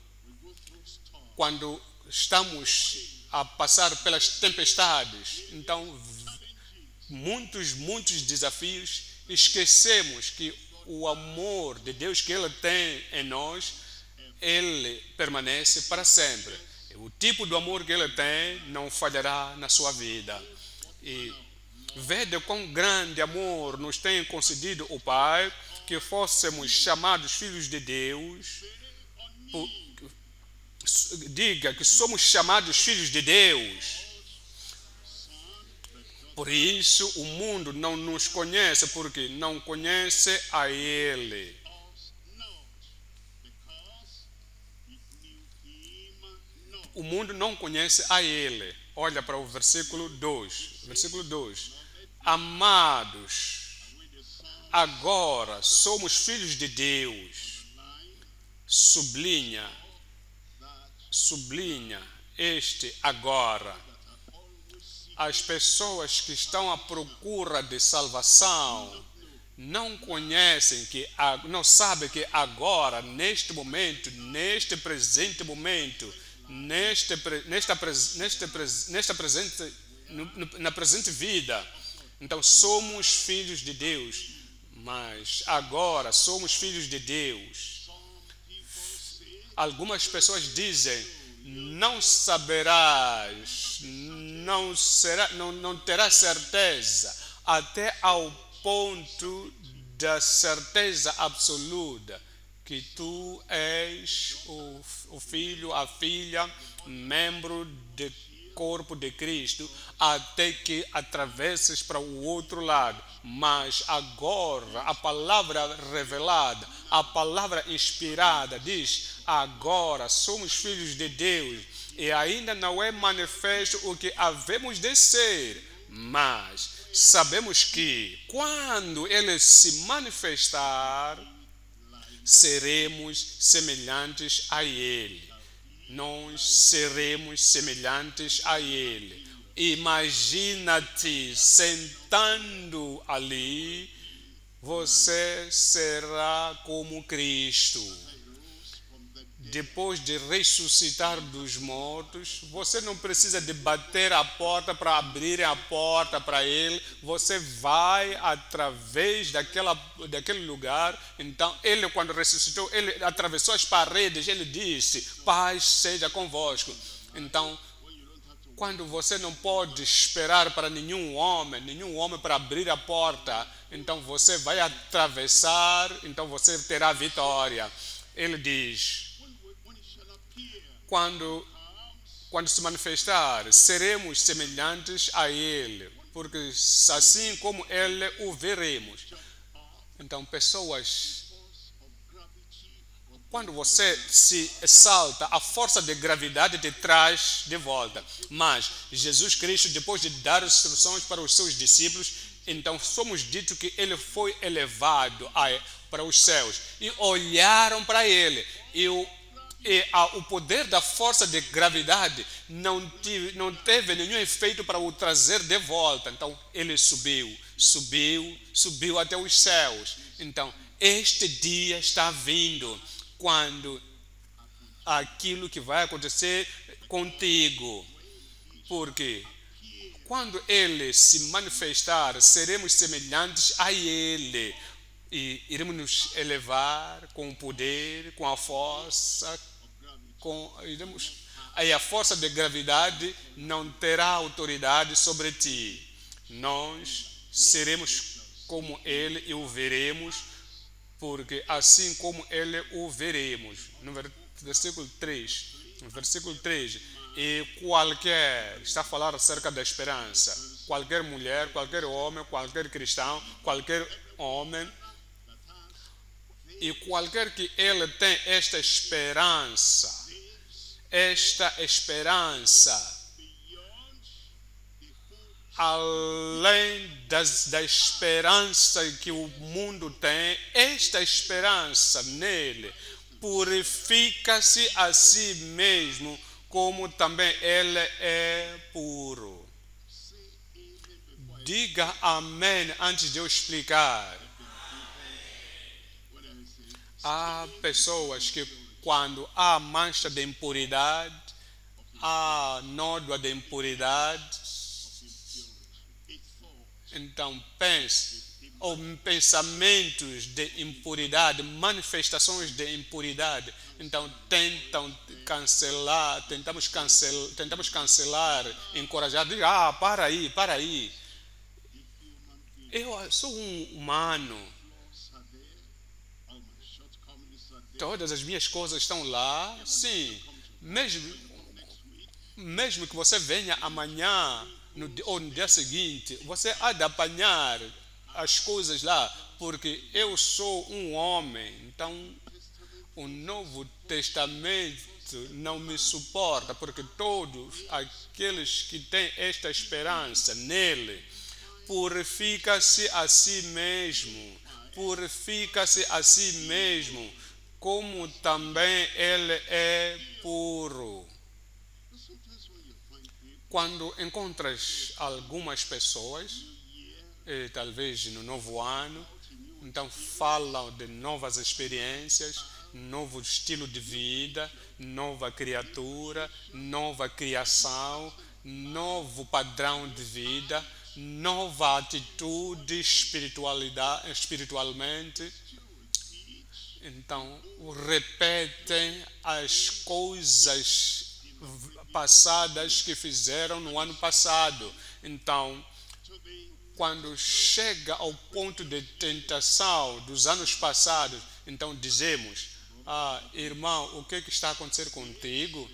estamos a passar pelas tempestades, então muitos desafios, esquecemos que o amor de Deus que Ele tem em nós, Ele permanece para sempre. O tipo de amor que Ele tem não falhará na sua vida. E vede quão grande amor nos tem concedido o Pai, que fôssemos chamados filhos de Deus. Diga que somos chamados filhos de Deus. Por isso o mundo não nos conhece, porque não conhece a Ele. Us not, because it knew him not. O mundo não conhece a Ele. Olha para o versículo 2. Versículo 2. Amados, We the Son agora somos filhos de Deus. Sublinha este agora. As pessoas que estão à procura de salvação não conhecem não sabem que agora, neste momento, neste presente momento, na presente vida, então somos filhos de Deus. Mas agora somos filhos de Deus. Algumas pessoas dizem: não saberás, não terás certeza, até ao ponto da certeza absoluta que tu és o filho, a filha, membro do corpo de Cristo, até que atravesses para o outro lado. Mas agora a palavra revelada, a palavra inspirada diz: agora somos filhos de Deus, e ainda não é manifesto o que havemos de ser, mas sabemos que quando Ele se manifestar, seremos semelhantes a Ele. Nós seremos semelhantes a Ele. Imagina-te sentando ali, você será como Cristo. Depois de ressuscitar dos mortos, você não precisa de bater a porta para abrir a porta para Ele. Você vai através daquele lugar. Então, Ele, quando ressuscitou, Ele atravessou as paredes. Ele disse: paz seja convosco. Então, quando você não pode esperar para nenhum homem para abrir a porta, então você vai atravessar, então você terá vitória. Ele diz: when it shall appear, quando se manifestar, seremos semelhantes a Ele, porque assim como Ele o veremos. Então, pessoas, of gravity of quando você se exalta, a força de gravidade te traz de volta. Mas Jesus Cristo, depois de dar instruções para os seus discípulos, Então somos ditos que ele foi elevado para os céus. E olharam para ele. E o poder da força de gravidade não teve nenhum efeito para o trazer de volta. Então ele subiu até os céus. Então este dia está vindo quando aquilo que vai acontecer contigo. Porque quando ele se manifestar, seremos semelhantes a ele. E iremos nos elevar com o poder, com a força, aí a força de gravidade não terá autoridade sobre ti. Nós seremos como ele e o veremos, porque assim como ele o veremos. No versículo 3, e está a falar acerca da esperança. Qualquer mulher, qualquer homem, qualquer cristão, qualquer homem, e qualquer que ele tem esta esperança, além da esperança que o mundo tem, esta esperança nele purifica-se a si mesmo, como também ele é puro. Diga amém antes de eu explicar. Há pessoas que quando há mancha de impuridade, há nódoa de impuridade, então ou pensamentos de impuridade, manifestações de impuridade, então tentamos cancelar, encorajar, dizer, para aí. Eu sou um humano. Todas as minhas coisas estão lá, sim. Mesmo que você venha amanhã ou no dia seguinte, você há de apanhar as coisas lá, porque eu sou um homem. Então, o Novo Testamento não me suporta, porque todos aqueles que têm esta esperança nele, purifica-se a si mesmo, como também ele é puro. Quando encontras algumas pessoas, talvez no novo ano, então falam de novas experiências, novo estilo de vida, nova criatura, nova criação, novo padrão de vida, nova atitude espiritualmente. Então, repetem as coisas passadas que fizeram no ano passado. Então, quando chega ao ponto de tentação dos anos passados, então dizemos, irmão, o que está a acontecer contigo?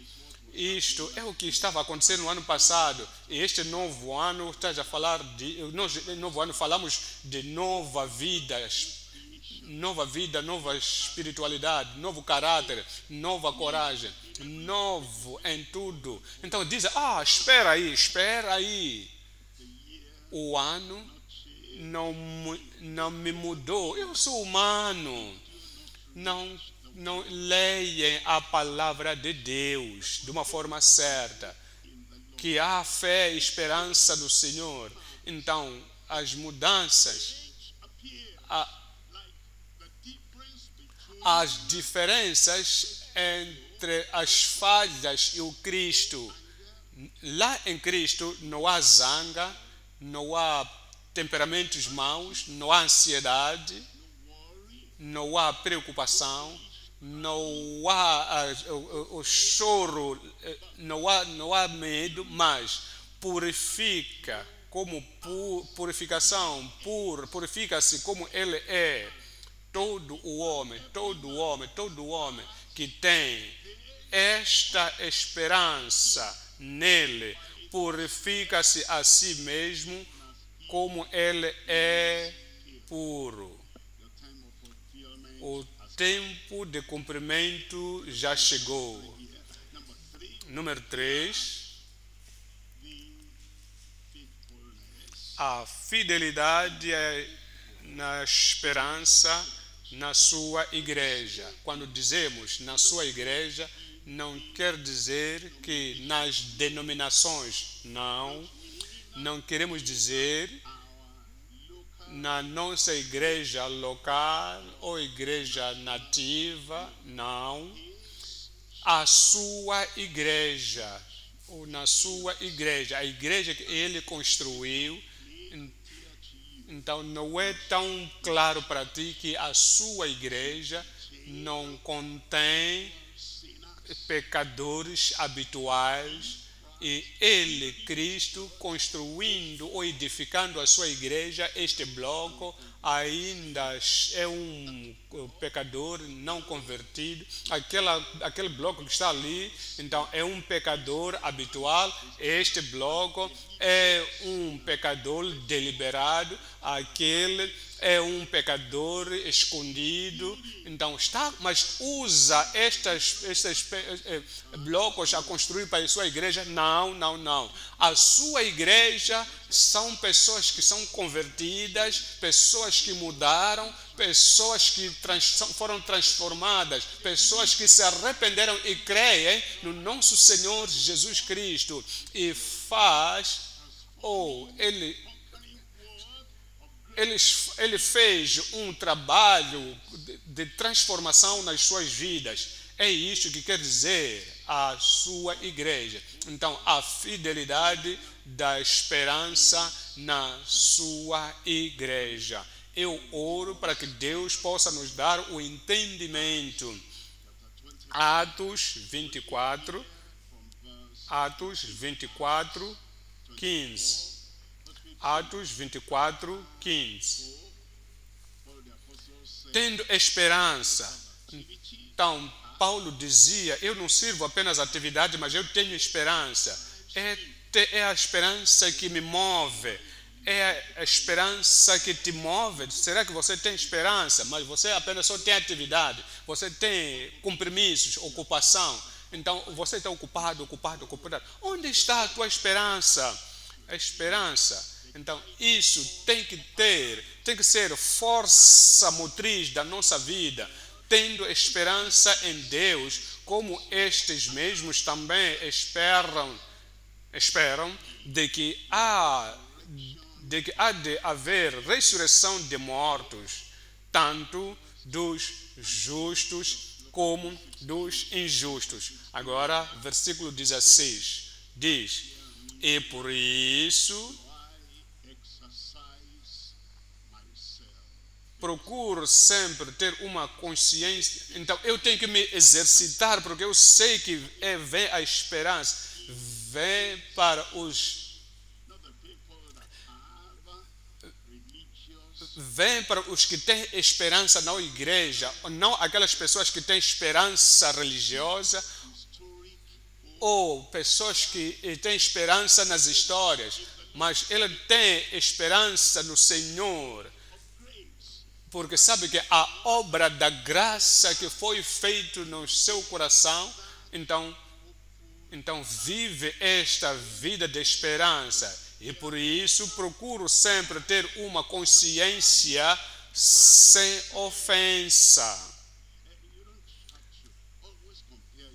Isto é o que estava acontecendo no ano passado. E este novo ano, estás a falar novo ano falamos de nova vida, nova espiritualidade, novo caráter, nova coragem, novo em tudo. Então diz, espera aí. O ano não me mudou. Eu sou humano. Não leem a palavra de Deus de uma forma certa, que há fé e esperança no Senhor. Então, as mudanças, as diferenças entre as falhas e o Cristo. Lá em Cristo não há zanga, não há temperamentos maus, não há ansiedade, não há preocupação, não há o choro, não há medo, mas purifica como purificação, purifica-se como ele é. Todo homem que tem esta esperança nele, purifica-se a si mesmo como ele é puro. O tempo de cumprimento já chegou. Número 3. a fidelidade na esperança na sua igreja. Quando dizemos na sua igreja, não quer dizer que nas denominações, não queremos dizer na nossa igreja local ou igreja nativa, não. A sua igreja, ou na sua igreja, a igreja que ele construiu. Então não é tão claro para ti que a sua igreja não contém pecadores habituais e ele, Cristo, construindo ou edificando a sua igreja, este bloco ainda é um pecador não convertido. Aquele bloco que está ali, então é um pecador habitual. Este bloco é um pecador deliberado. Aquele é um pecador escondido. Então está, mas usa estes blocos a construir para a sua igreja? Não. A sua igreja são pessoas que são convertidas, pessoas que mudaram, pessoas que foram transformadas, pessoas que se arrependeram e creem no nosso Senhor Jesus Cristo e ele fez um trabalho de transformação nas suas vidas. É isso que quer dizer a sua igreja. Então, a fidelidade da esperança na sua igreja. Eu oro para que Deus possa nos dar o entendimento. Atos 24, 15. Atos 24, 15. Tendo esperança. Então, Paulo dizia, eu não sirvo apenas atividade, mas eu tenho esperança. É a esperança que me move. É a esperança que te move. Será que você tem esperança, mas você apenas só tem atividade? Você tem compromissos, ocupação. Então, você está ocupado. Onde está a tua esperança? A esperança. Então, isso tem que ser força motriz da nossa vida. Tendo esperança em Deus, como estes mesmos também esperam de que há de haver ressurreição de mortos, tanto dos justos como dos injustos. Agora, versículo 16 diz: e por isso procuro sempre ter uma consciência. Então eu tenho que me exercitar, porque eu sei que vem a esperança, vem para os que têm esperança na igreja, não aquelas pessoas que têm esperança religiosa ou pessoas que têm esperança nas histórias, mas ele tem esperança no Senhor. Porque sabe que a obra da graça que foi feita no seu coração, então vive esta vida de esperança. E por isso procuro sempre ter uma consciência sem ofensa.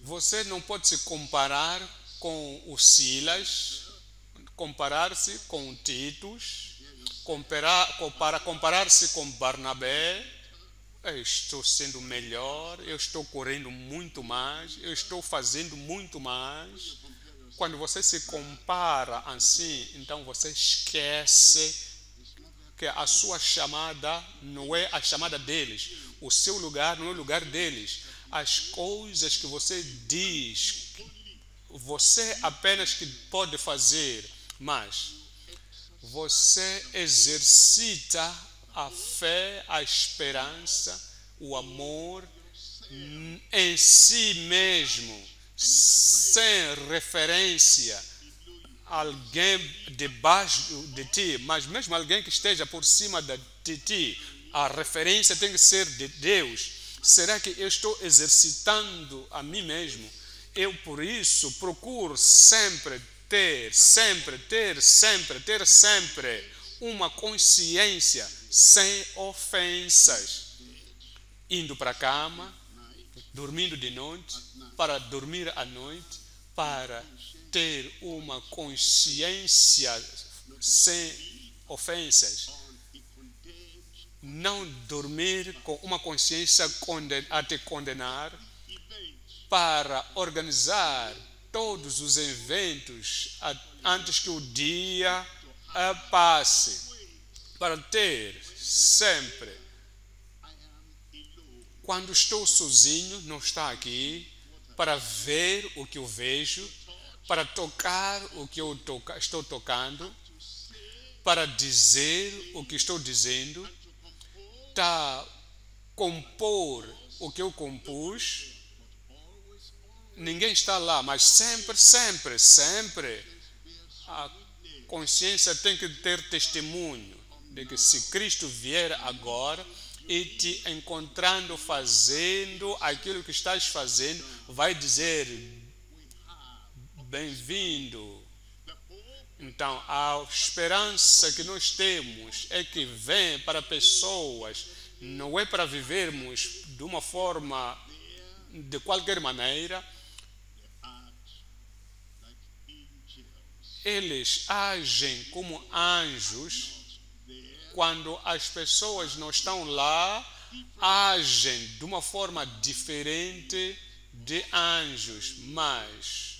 Você não pode se comparar com o Silas, comparar-se com o Titus, comparar-se com Barnabé. Eu estou sendo melhor, eu estou correndo muito mais, eu estou fazendo muito mais. Quando você se compara assim, então você esquece que a sua chamada não é a chamada deles, o seu lugar não é o lugar deles. As coisas que você diz, você apenas que pode fazer, mas você exercita a fé, a esperança, o amor em si mesmo, sem referência a alguém debaixo de ti, mas mesmo alguém que esteja por cima de ti, a referência tem que ser de Deus. Será que eu estou exercitando a mim mesmo? Eu, por isso, procuro sempre ter uma consciência sem ofensas, indo para a cama, dormindo de noite, para dormir à noite, para ter uma consciência sem ofensas. Não dormir com uma consciência a te condenar, para organizar todos os eventos antes que o dia passe, para ter sempre, quando estou sozinho, não está aqui, para ver o que eu vejo, para tocar o que eu estou tocando, para dizer o que estou dizendo, compor o que eu compus. Ninguém está lá, mas sempre a consciência tem que ter testemunho de que se Cristo vier agora e te encontrando fazendo aquilo que estás fazendo, vai dizer bem-vindo. Então, a esperança que nós temos é que vem para pessoas, não é para vivermos de uma forma, de qualquer maneira. Eles agem como anjos. Quando as pessoas não estão lá, agem de uma forma diferente de anjos, mas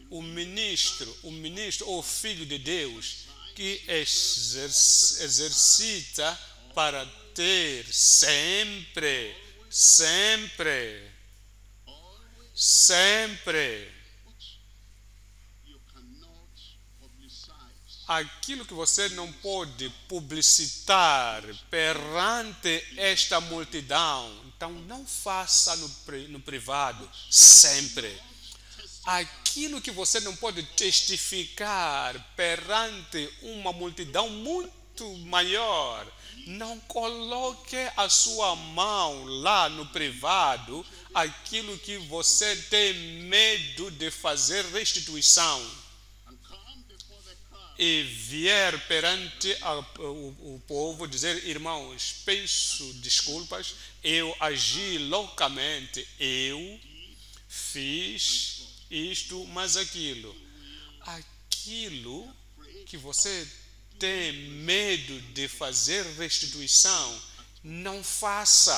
o ministro ou filho de Deus que exercita para ter sempre aquilo que você não pode publicitar perante esta multidão, então não faça no privado, sempre. Aquilo que você não pode testificar perante uma multidão muito maior, não coloque a sua mão lá no privado, aquilo que você tem medo de fazer restituição. E vier perante o povo dizer: irmãos, peço desculpas, eu agi loucamente, eu fiz isto, mas aquilo que você tem medo de fazer restituição, não faça,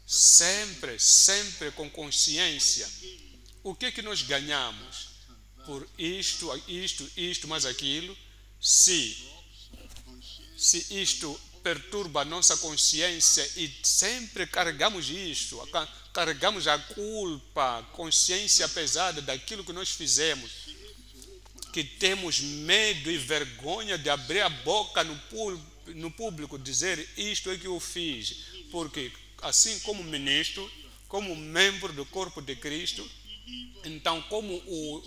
sempre com consciência. O que nós ganhamos por isto, mais aquilo? Se isto perturba a nossa consciência e sempre carregamos isto, carregamos a culpa, consciência pesada daquilo que nós fizemos, que temos medo e vergonha de abrir a boca no público, dizer isto é que eu fiz, porque assim como ministro, como membro do corpo de Cristo, então como o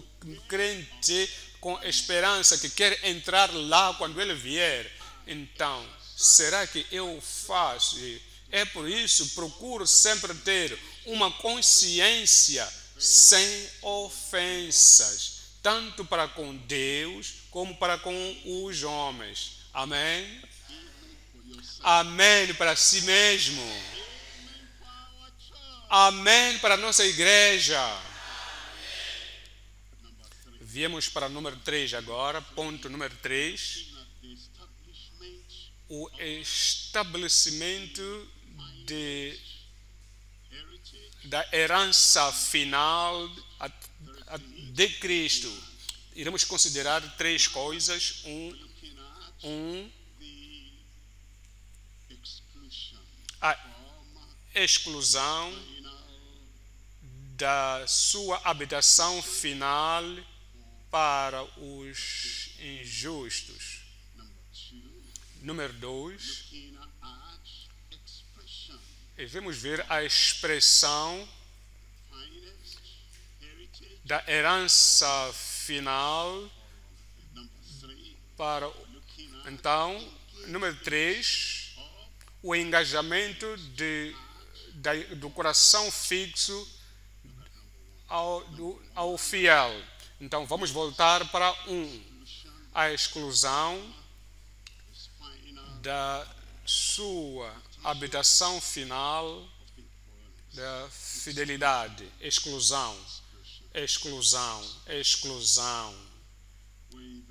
crente com esperança que quer entrar lá quando ele vier, então será que eu faço? É por isso procuro sempre ter uma consciência sem ofensas, tanto para com Deus como para com os homens. Amém? Amém para si mesmo. Amém para a nossa igreja. Viemos para o número 3 agora, ponto número 3. O estabelecimento da herança final de Cristo. Iremos considerar 3 coisas. A exclusão da sua habitação final para os injustos. Número 2, e vamos ver a expressão da herança final para. Então, número 3, o engajamento do coração fixo ao fiel. Então, vamos voltar para a exclusão his final da sua habitação final faithfulness. da fidelidade. Exclusão, exclusão, exclusão. When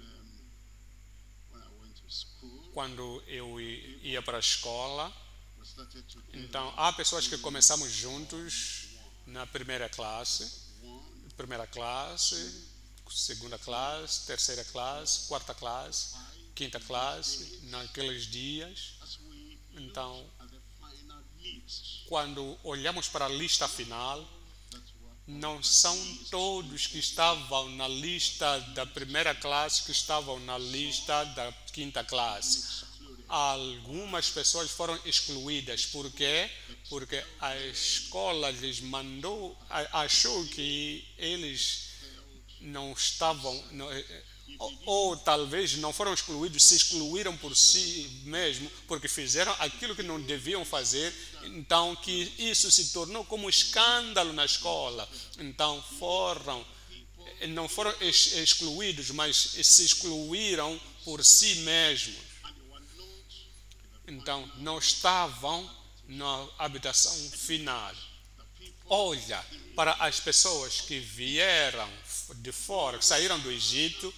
I went to school, Quando eu ia para a escola, we started together. então há pessoas que começamos juntos na primeira classe, segunda classe, terceira classe, quarta classe, quinta classe, naqueles dias. As we Então, at the final list, quando olhamos para a lista final, that were não são todos que estavam na lista da primeira classe que estavam na lista da quinta classe. Algumas pessoas foram excluídas. Por quê? Porque a escola lhes mandou, achou que eles não estavam, ou talvez não foram excluídos, se excluíram por si mesmo, porque fizeram aquilo que não deviam fazer, então que isso se tornou como um escândalo na escola. Então não foram excluídos, mas se excluíram por si mesmos. and they were not Então não estavam na habitação final. Olha para as pessoas que vieram de fora, que saíram do Egito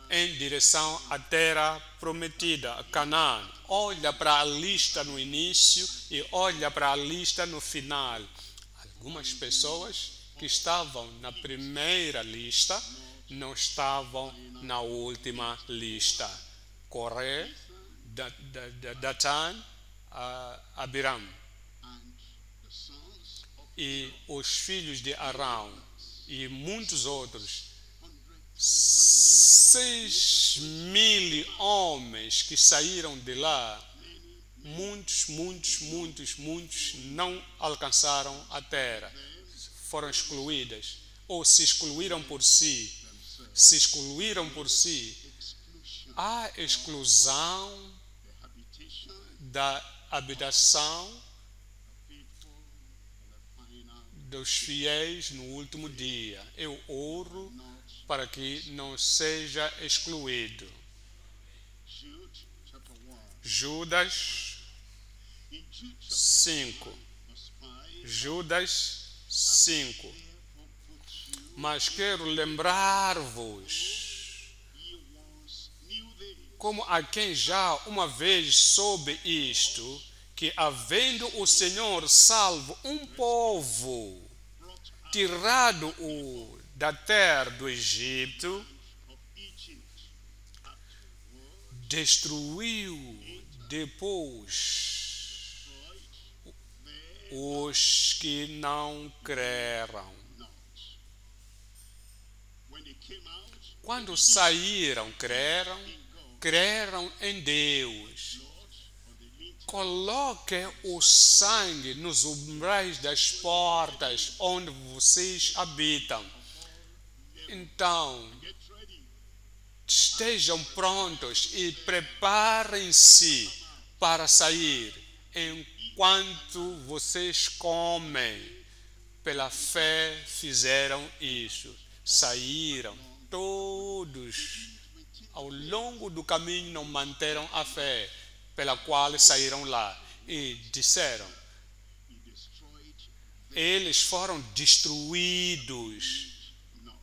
em direção à terra prometida, a Canaã. Olha para a lista no início e olha para a lista no final. Algumas pessoas que estavam na primeira lista não estavam na última lista. Coré, Datan, Abiram. and the sons of E os filhos de Arão e muitos outros, 6.000 homens que saíram de lá, muitos não alcançaram a terra, foram excluídas, ou se excluíram por si. Se excluíram por si. exclusion, A exclusão the habitation, da habitação faithful in the final dos fiéis no último dia. Eu oro not. para que não seja excluído. Jude chapter 1. Judas In Jude chapter 5. verse 5, Judas 5. therefore put you, Mas quero lembrar-vos, ye once knew this, como a quem já uma vez soube isto, que havendo o Senhor salvo um povo, brought out tirado-o da terra do Egito, of Egypt, afterward destruiu depois destroyed them os que não creram. not. When they came out, Quando saíram, creram em Deus. Lord, on the lintel, Coloque o sangue nos umbrais das portas onde vocês habitam. Então, get ready, estejam prontos e preparem-se para sair enquanto vocês comem. Pela fé fizeram isso. Saíram todos. Ao longo do caminho não manteram a fé, pela qual saíram lá. E disseram, he destroyed eles foram destruídos. not.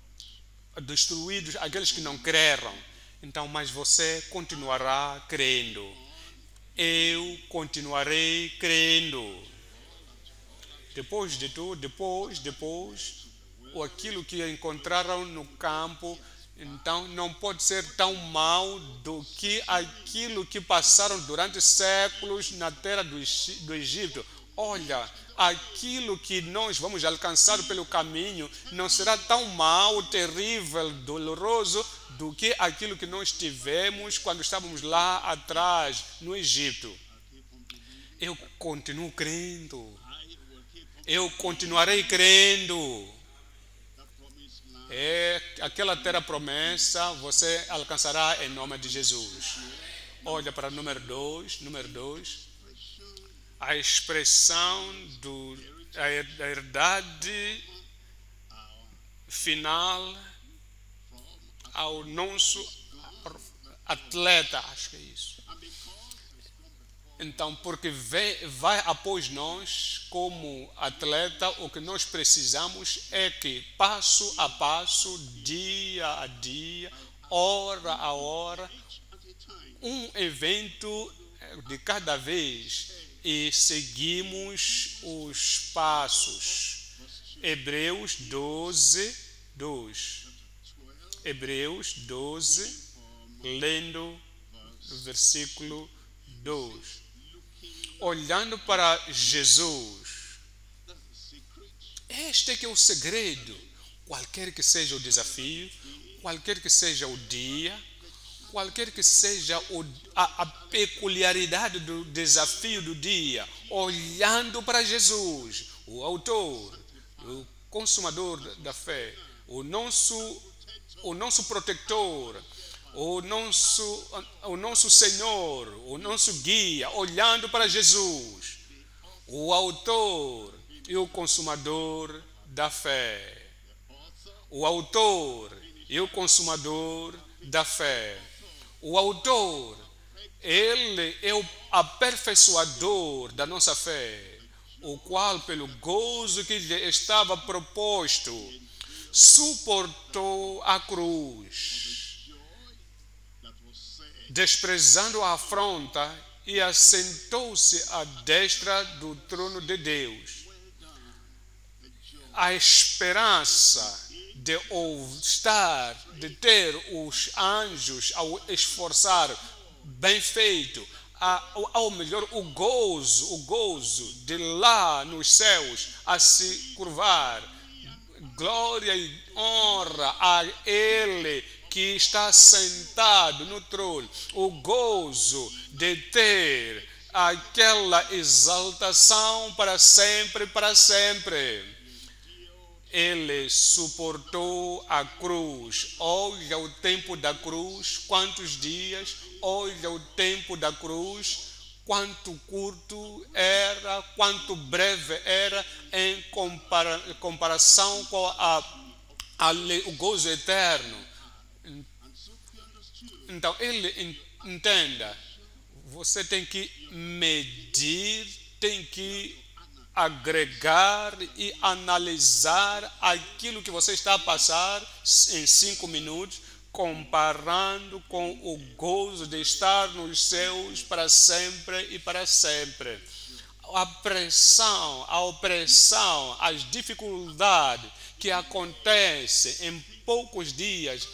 Destruídos aqueles que não creram. Então, mas você continuará crendo. Eu continuarei crendo. Depois de tudo, depois, ou aquilo que encontraram no campo, então não pode ser tão mal do que aquilo que passaram durante séculos na terra do Egito. Olha, aquilo que nós vamos alcançar pelo caminho não será tão mal, terrível, doloroso do que aquilo que nós tivemos quando estávamos lá atrás, no Egito. Eu continuo crendo. I will keep on Eu continuarei crendo. that promised land. É aquela terra promessa, você alcançará em nome de Jesus. Olha para número 2, a expressão da herdade final ao nosso atleta, acho que é isso. And because he's come before Então, porque vai após nós como atleta, o que nós precisamos é que, passo a passo, dia a dia, hora a hora, each at a time, um evento de cada vez e seguimos os passos. Hebreus 12, 2. Hebreus 12, lendo o versículo 2. Olhando para Jesus, that's the secret. este é que é o segredo. Qualquer que seja o desafio, qualquer que seja o dia, qualquer que seja a peculiaridade do desafio do dia, olhando para Jesus, o autor, o consumador da fé, o nosso protetor, o nosso Senhor, o nosso guia, olhando para Jesus, o autor e o consumador da fé. O autor e o consumador da fé. O autor, ele é o aperfeiçoador da nossa fé, o qual, pelo gozo que lhe estava proposto, suportou a cruz, That was said, desprezando a afronta, e assentou-se à destra do trono de Deus. A esperança de de ter os anjos ao esforçar, bem feito, ao melhor, o gozo de lá nos céus a se curvar. Glória e honra a Ele que está sentado no trono, o gozo de ter aquela exaltação para sempre, para sempre. Ele suportou a cruz. Olha o tempo da cruz, quantos dias. Olha o tempo da cruz, quanto curto era, quanto breve era em comparação com o gozo eterno. Então, ele entenda, você tem que medir, tem que agregar e analisar aquilo que você está a passar em 5 minutos, comparando com o gozo de estar nos céus para sempre e para sempre. A pressão, a opressão, as dificuldades que acontecem em poucos dias,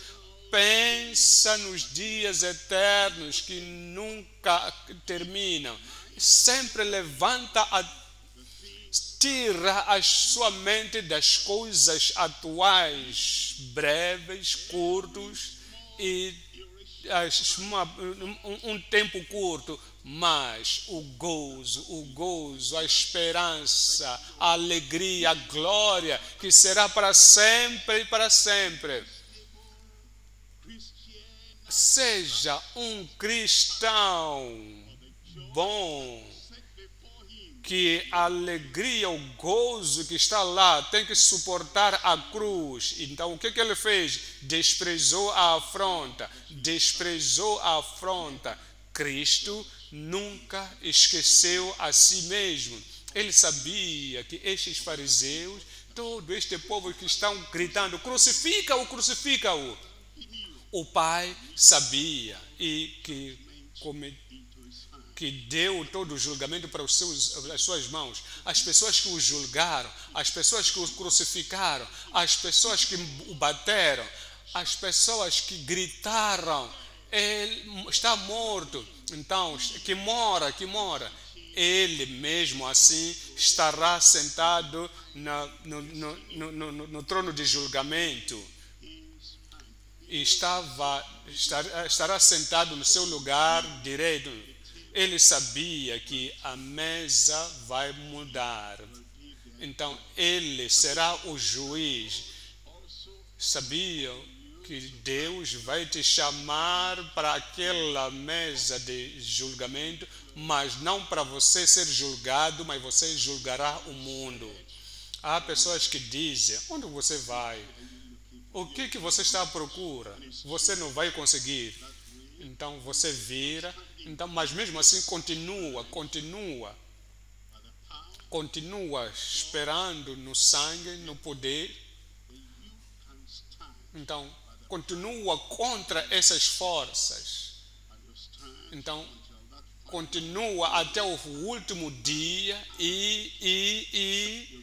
pensa nos dias eternos que nunca terminam. Sempre levanta tira a sua mente das coisas atuais, breves, curtos e um tempo curto, mas o gozo, a esperança, a alegria, a glória que será para sempre e para sempre. Seja um cristão bom, que a alegria, o gozo que está lá tem que suportar a cruz. Então o que ele fez? Desprezou a afronta. Cristo nunca esqueceu a si mesmo. Ele sabia que estes fariseus, todo este povo que estão gritando, crucifica-o, crucifica-o. O Pai sabia e que deu todo o julgamento para as suas mãos. As pessoas que o julgaram, as pessoas que o crucificaram, as pessoas que o bateram, as pessoas que gritaram, ele está morto. Então, que mora. Ele mesmo assim estará sentado no trono de julgamento. E estará sentado no seu lugar direito. Ele sabia que a mesa vai mudar. Então, ele será o juiz. Sabia que Deus vai te chamar para aquela mesa de julgamento, mas não para você ser julgado, mas você julgará o mundo. Há pessoas que dizem, onde você vai? O que você está à procura? Você não vai conseguir. Então você vira, então, mas mesmo assim continua esperando no sangue, no poder. Então, continua contra essas forças. Então, continua até o último dia e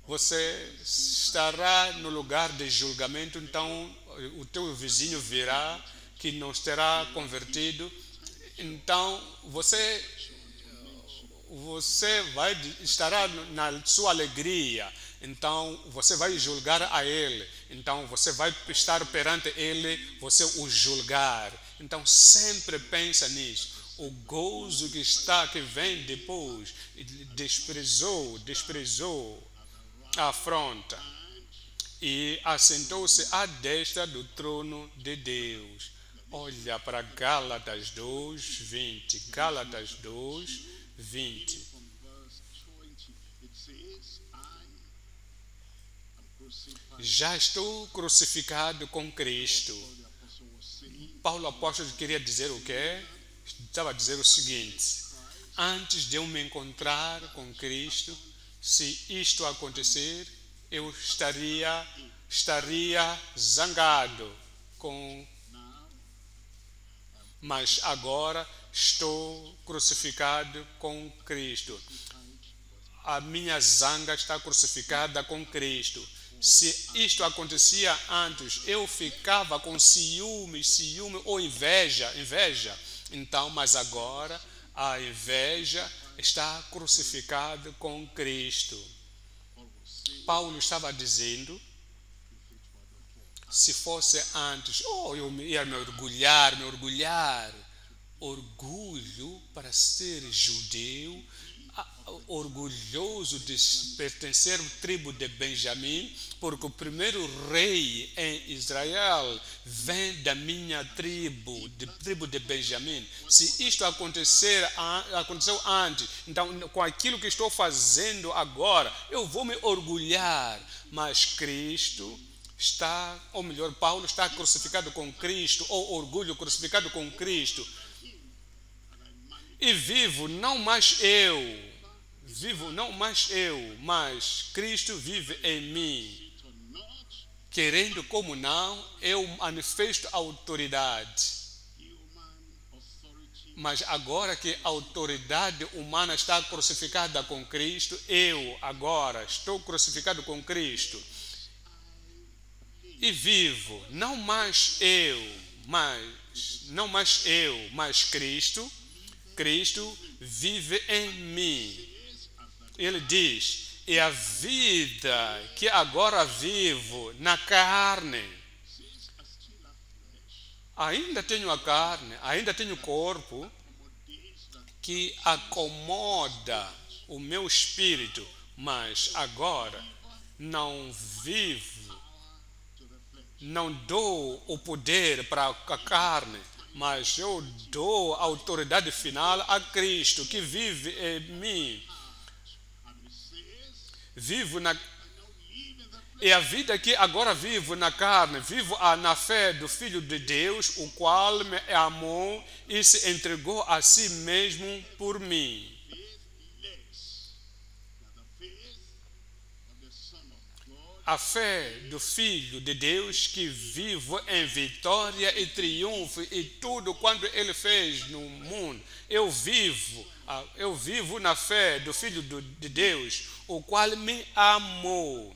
você estará no lugar de julgamento. Então, o teu vizinho virá que não terá convertido. Então, você estará na sua alegria. Então, você vai julgar a ele. Então, você vai estar perante ele, você o julgar. Então, sempre pensa nisso. O gozo que vem depois, desprezou a afronta e assentou-se à destra do trono de Deus. Olha para Gálatas 2:20. Gálatas 2:20. From verse 20, it says, I am crucified. Já estou crucificado com Cristo. The apostle was saying, Paulo apóstolo queria dizer o quê? Estava a dizer o seguinte: antes de eu me encontrar com Cristo, se isto acontecer, eu estaria zangado com. Mas agora estou crucificado com Cristo. A minha zanga está crucificada com Cristo. Se isto acontecia antes, eu ficava com ciúme ou inveja. Então, mas agora a inveja está crucificada com Cristo. Paulo estava dizendo, se fosse antes, eu ia me orgulhar. Orgulho para ser judeu, orgulhoso de pertencer à tribo de Benjamim, porque o primeiro rei em Israel vem da minha tribo de Benjamim. Se isto aconteceu antes, então com aquilo que estou fazendo agora, eu vou me orgulhar. Mas Cristo está, ou melhor, Paulo está crucificado com Cristo, ou orgulho crucificado com Cristo. E vivo não mais eu, mas Cristo vive em mim. Querendo como não, eu manifesto autoridade. Mas agora que a autoridade humana está crucificada com Cristo, eu agora estou crucificado com Cristo. E vivo, não mais eu, mas Cristo vive em mim. Ele diz, e a vida que agora vivo na carne, ainda tenho a carne, ainda tenho o corpo que acomoda o meu espírito, mas agora não vivo, não dou o poder para a carne, mas eu dou a autoridade final a Cristo que vive em mim. E a vida que agora vivo na carne, vivo na fé do Filho de Deus, o qual me amou e se entregou a si mesmo por mim. A fé do Filho de Deus que vive em vitória e triunfo e tudo quanto Ele fez no mundo. Eu vivo na fé do Filho de Deus, o qual me amou.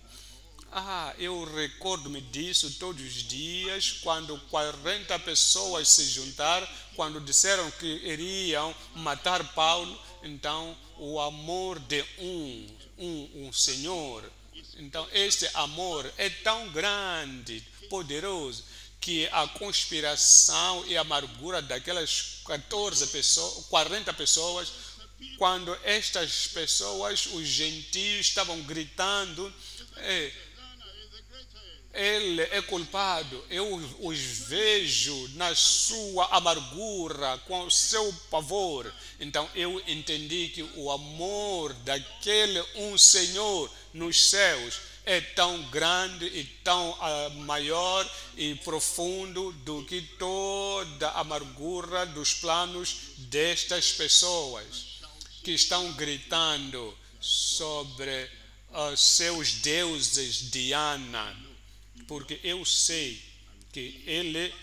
Eu recordo-me disso todos os dias, quando 40 pessoas se juntaram, quando disseram que iriam matar Paulo. Então, o amor de um Senhor. Então, este amor é tão grande, poderoso, que a conspiração e a amargura daquelas 40 pessoas, quando estas pessoas, os gentios, estavam gritando, ele é culpado, eu os vejo na sua amargura, com o seu pavor. Então eu entendi que o amor daquele Senhor nos céus é tão grande e tão maior e profundo do que toda a amargura dos planos destas pessoas que estão gritando sobre seus deuses Diana, porque eu sei que ele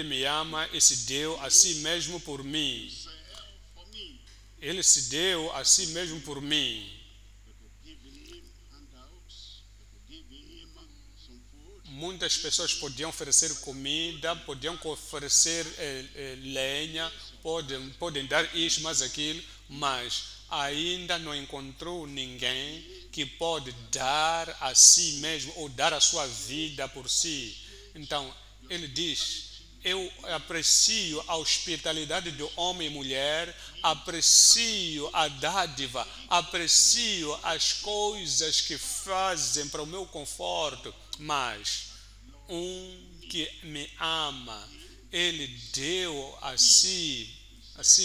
me ama e se deu a si mesmo por mim. for me. Ele se deu a si mesmo por mim. They could give him handouts. They could give him some food. Muitas pessoas podiam oferecer comida, podiam oferecer lenha, podem dar isso, mas aquilo, mas ainda não encontrou ninguém que pode dar a si mesmo ou dar a sua vida por si. Então, ele diz: eu aprecio a hospitalidade do homem e mulher, aprecio a dádiva, aprecio as coisas que fazem para o meu conforto, mas que me ama, ele deu a si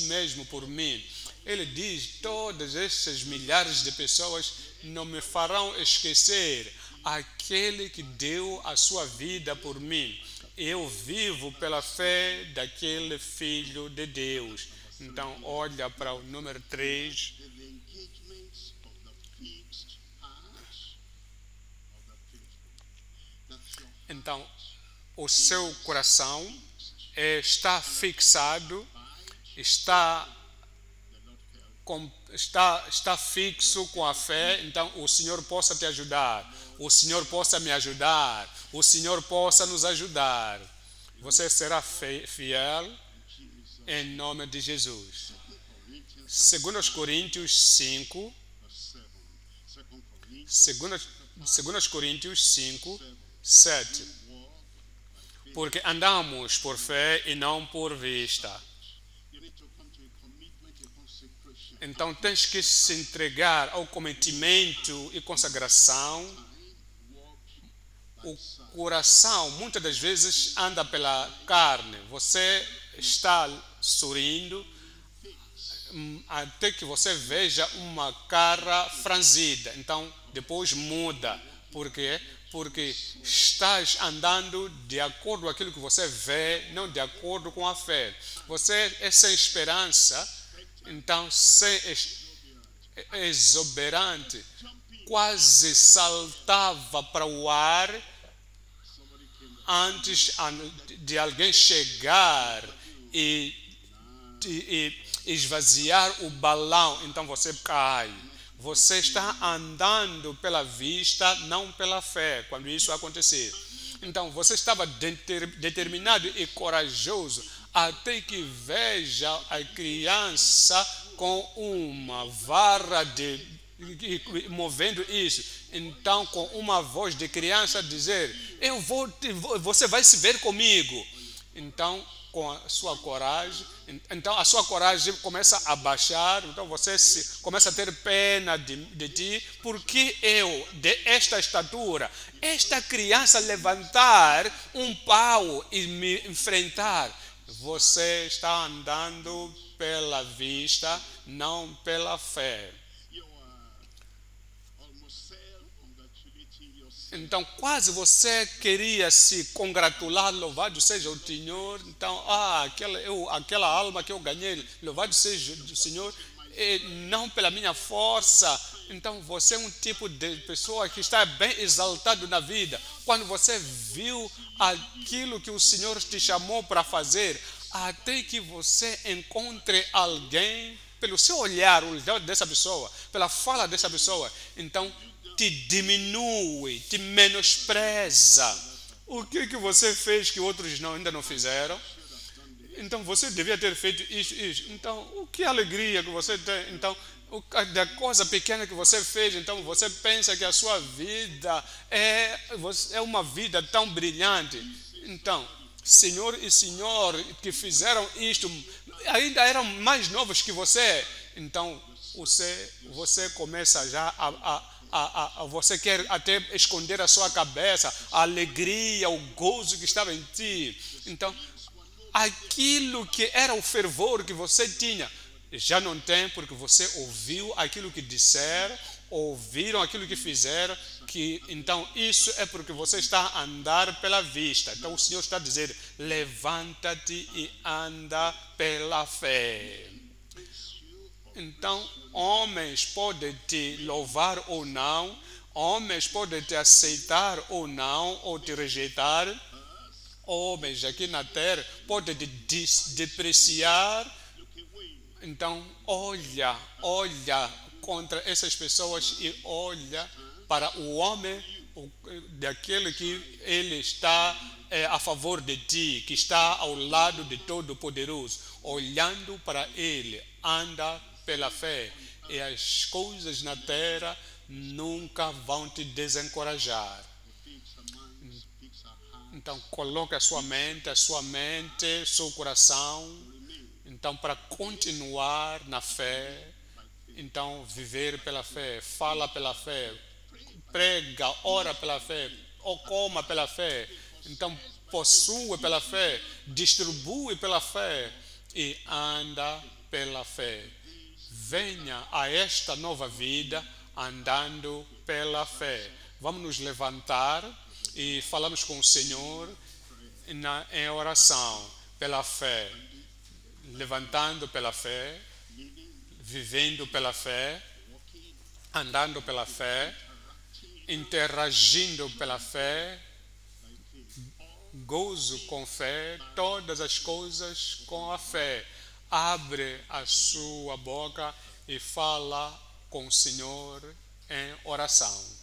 mesmo por mim. Ele diz: todas essas milhares de pessoas não me farão esquecer aquele que deu a sua vida por mim. Eu vivo pela fé daquele Filho de Deus. Então, olha para o número 3. The engagements of the fixed hearts of the faithful. That's your Então, o seu coração está fixado, está fixo com a fé. Então o Senhor possa te ajudar, o Senhor possa me ajudar, o Senhor possa nos ajudar. Você será fiel em nome de Jesus. 2 Coríntios 5, 2 Coríntios 5, 7. Porque andamos por fé e não por vista. You need to come to a commitment, a consecration. Então tens que se entregar ao cometimento e consagração. O coração muitas das vezes anda pela carne. Você está sorrindo até que você veja uma cara franzida. Então depois muda. Por quê? Porque estás andando de acordo com aquilo que você vê, não de acordo com a fé. Você é sem esperança, então sem exuberante, quase saltava para o ar antes de alguém chegar e esvaziar o balão, então você cai. Você está andando pela vista, não pela fé, quando isso acontecer. Então, você estava determinado e corajoso até que veja a criança com uma vara movendo isso. Então, com uma voz de criança dizer: você vai se ver comigo. Então, com a sua coragem, então a sua coragem começa a baixar, então você começa a ter pena de ti, porque eu, de esta estatura, esta criança levantar um pau e me enfrentar. Você está andando pela vista, não pela fé. You are almost self-congratulating yourself. Então, quase você queria se congratular, louvado seja o Senhor. Então, aquela alma que eu ganhei, louvado seja o Senhor, e não pela minha força. Então, você é um tipo de pessoa que está bem exaltado na vida. Quando você viu aquilo que o Senhor te chamou para fazer, até que você encontre alguém, pelo seu olhar, o olhar dessa pessoa, pela fala dessa pessoa, então te diminui, te menospreza. O que você fez que outros ainda não fizeram? Então você devia ter feito isso. Então, que alegria que você tem. Então, da coisa pequena que você fez, então você pensa que a sua vida é uma vida tão brilhante. Então, Senhor e Senhor que fizeram isto ainda eram mais novos que você. Então, você começa já você quer até esconder a sua cabeça, a alegria, o gozo que estava em ti. Então, aquilo que era o fervor que você tinha, já não tem, porque você ouviu aquilo que disseram, ouviram aquilo que fizeram, que então isso é porque você está a andar pela vista. Então o Senhor está a dizer: levanta-te e anda pela fé. Então, homens podem te louvar ou não, homens podem te aceitar ou não, ou te rejeitar. Homens aqui na terra podem te depreciar. Então, olha contra essas pessoas e olha para o homem daquele que ele está a favor de ti, que está ao lado de Todo-Poderoso. Olhando para ele, anda pela fé, e as coisas na terra nunca vão te desencorajar. Então, coloque a sua mente, seu coração, então, para continuar na fé. Então, viver pela fé, fala pela fé, prega, ora pela fé, ou coma pela fé. Então, possua pela fé, distribui pela fé e anda pela fé. Venha a esta nova vida andando pela fé. Vamos nos levantar e falamos com o Senhor em oração pela fé. Levantando pela fé, vivendo pela fé, andando pela fé, interagindo pela fé, gozo com fé, todas as coisas com a fé. Abre a sua boca e fala com o Senhor em oração.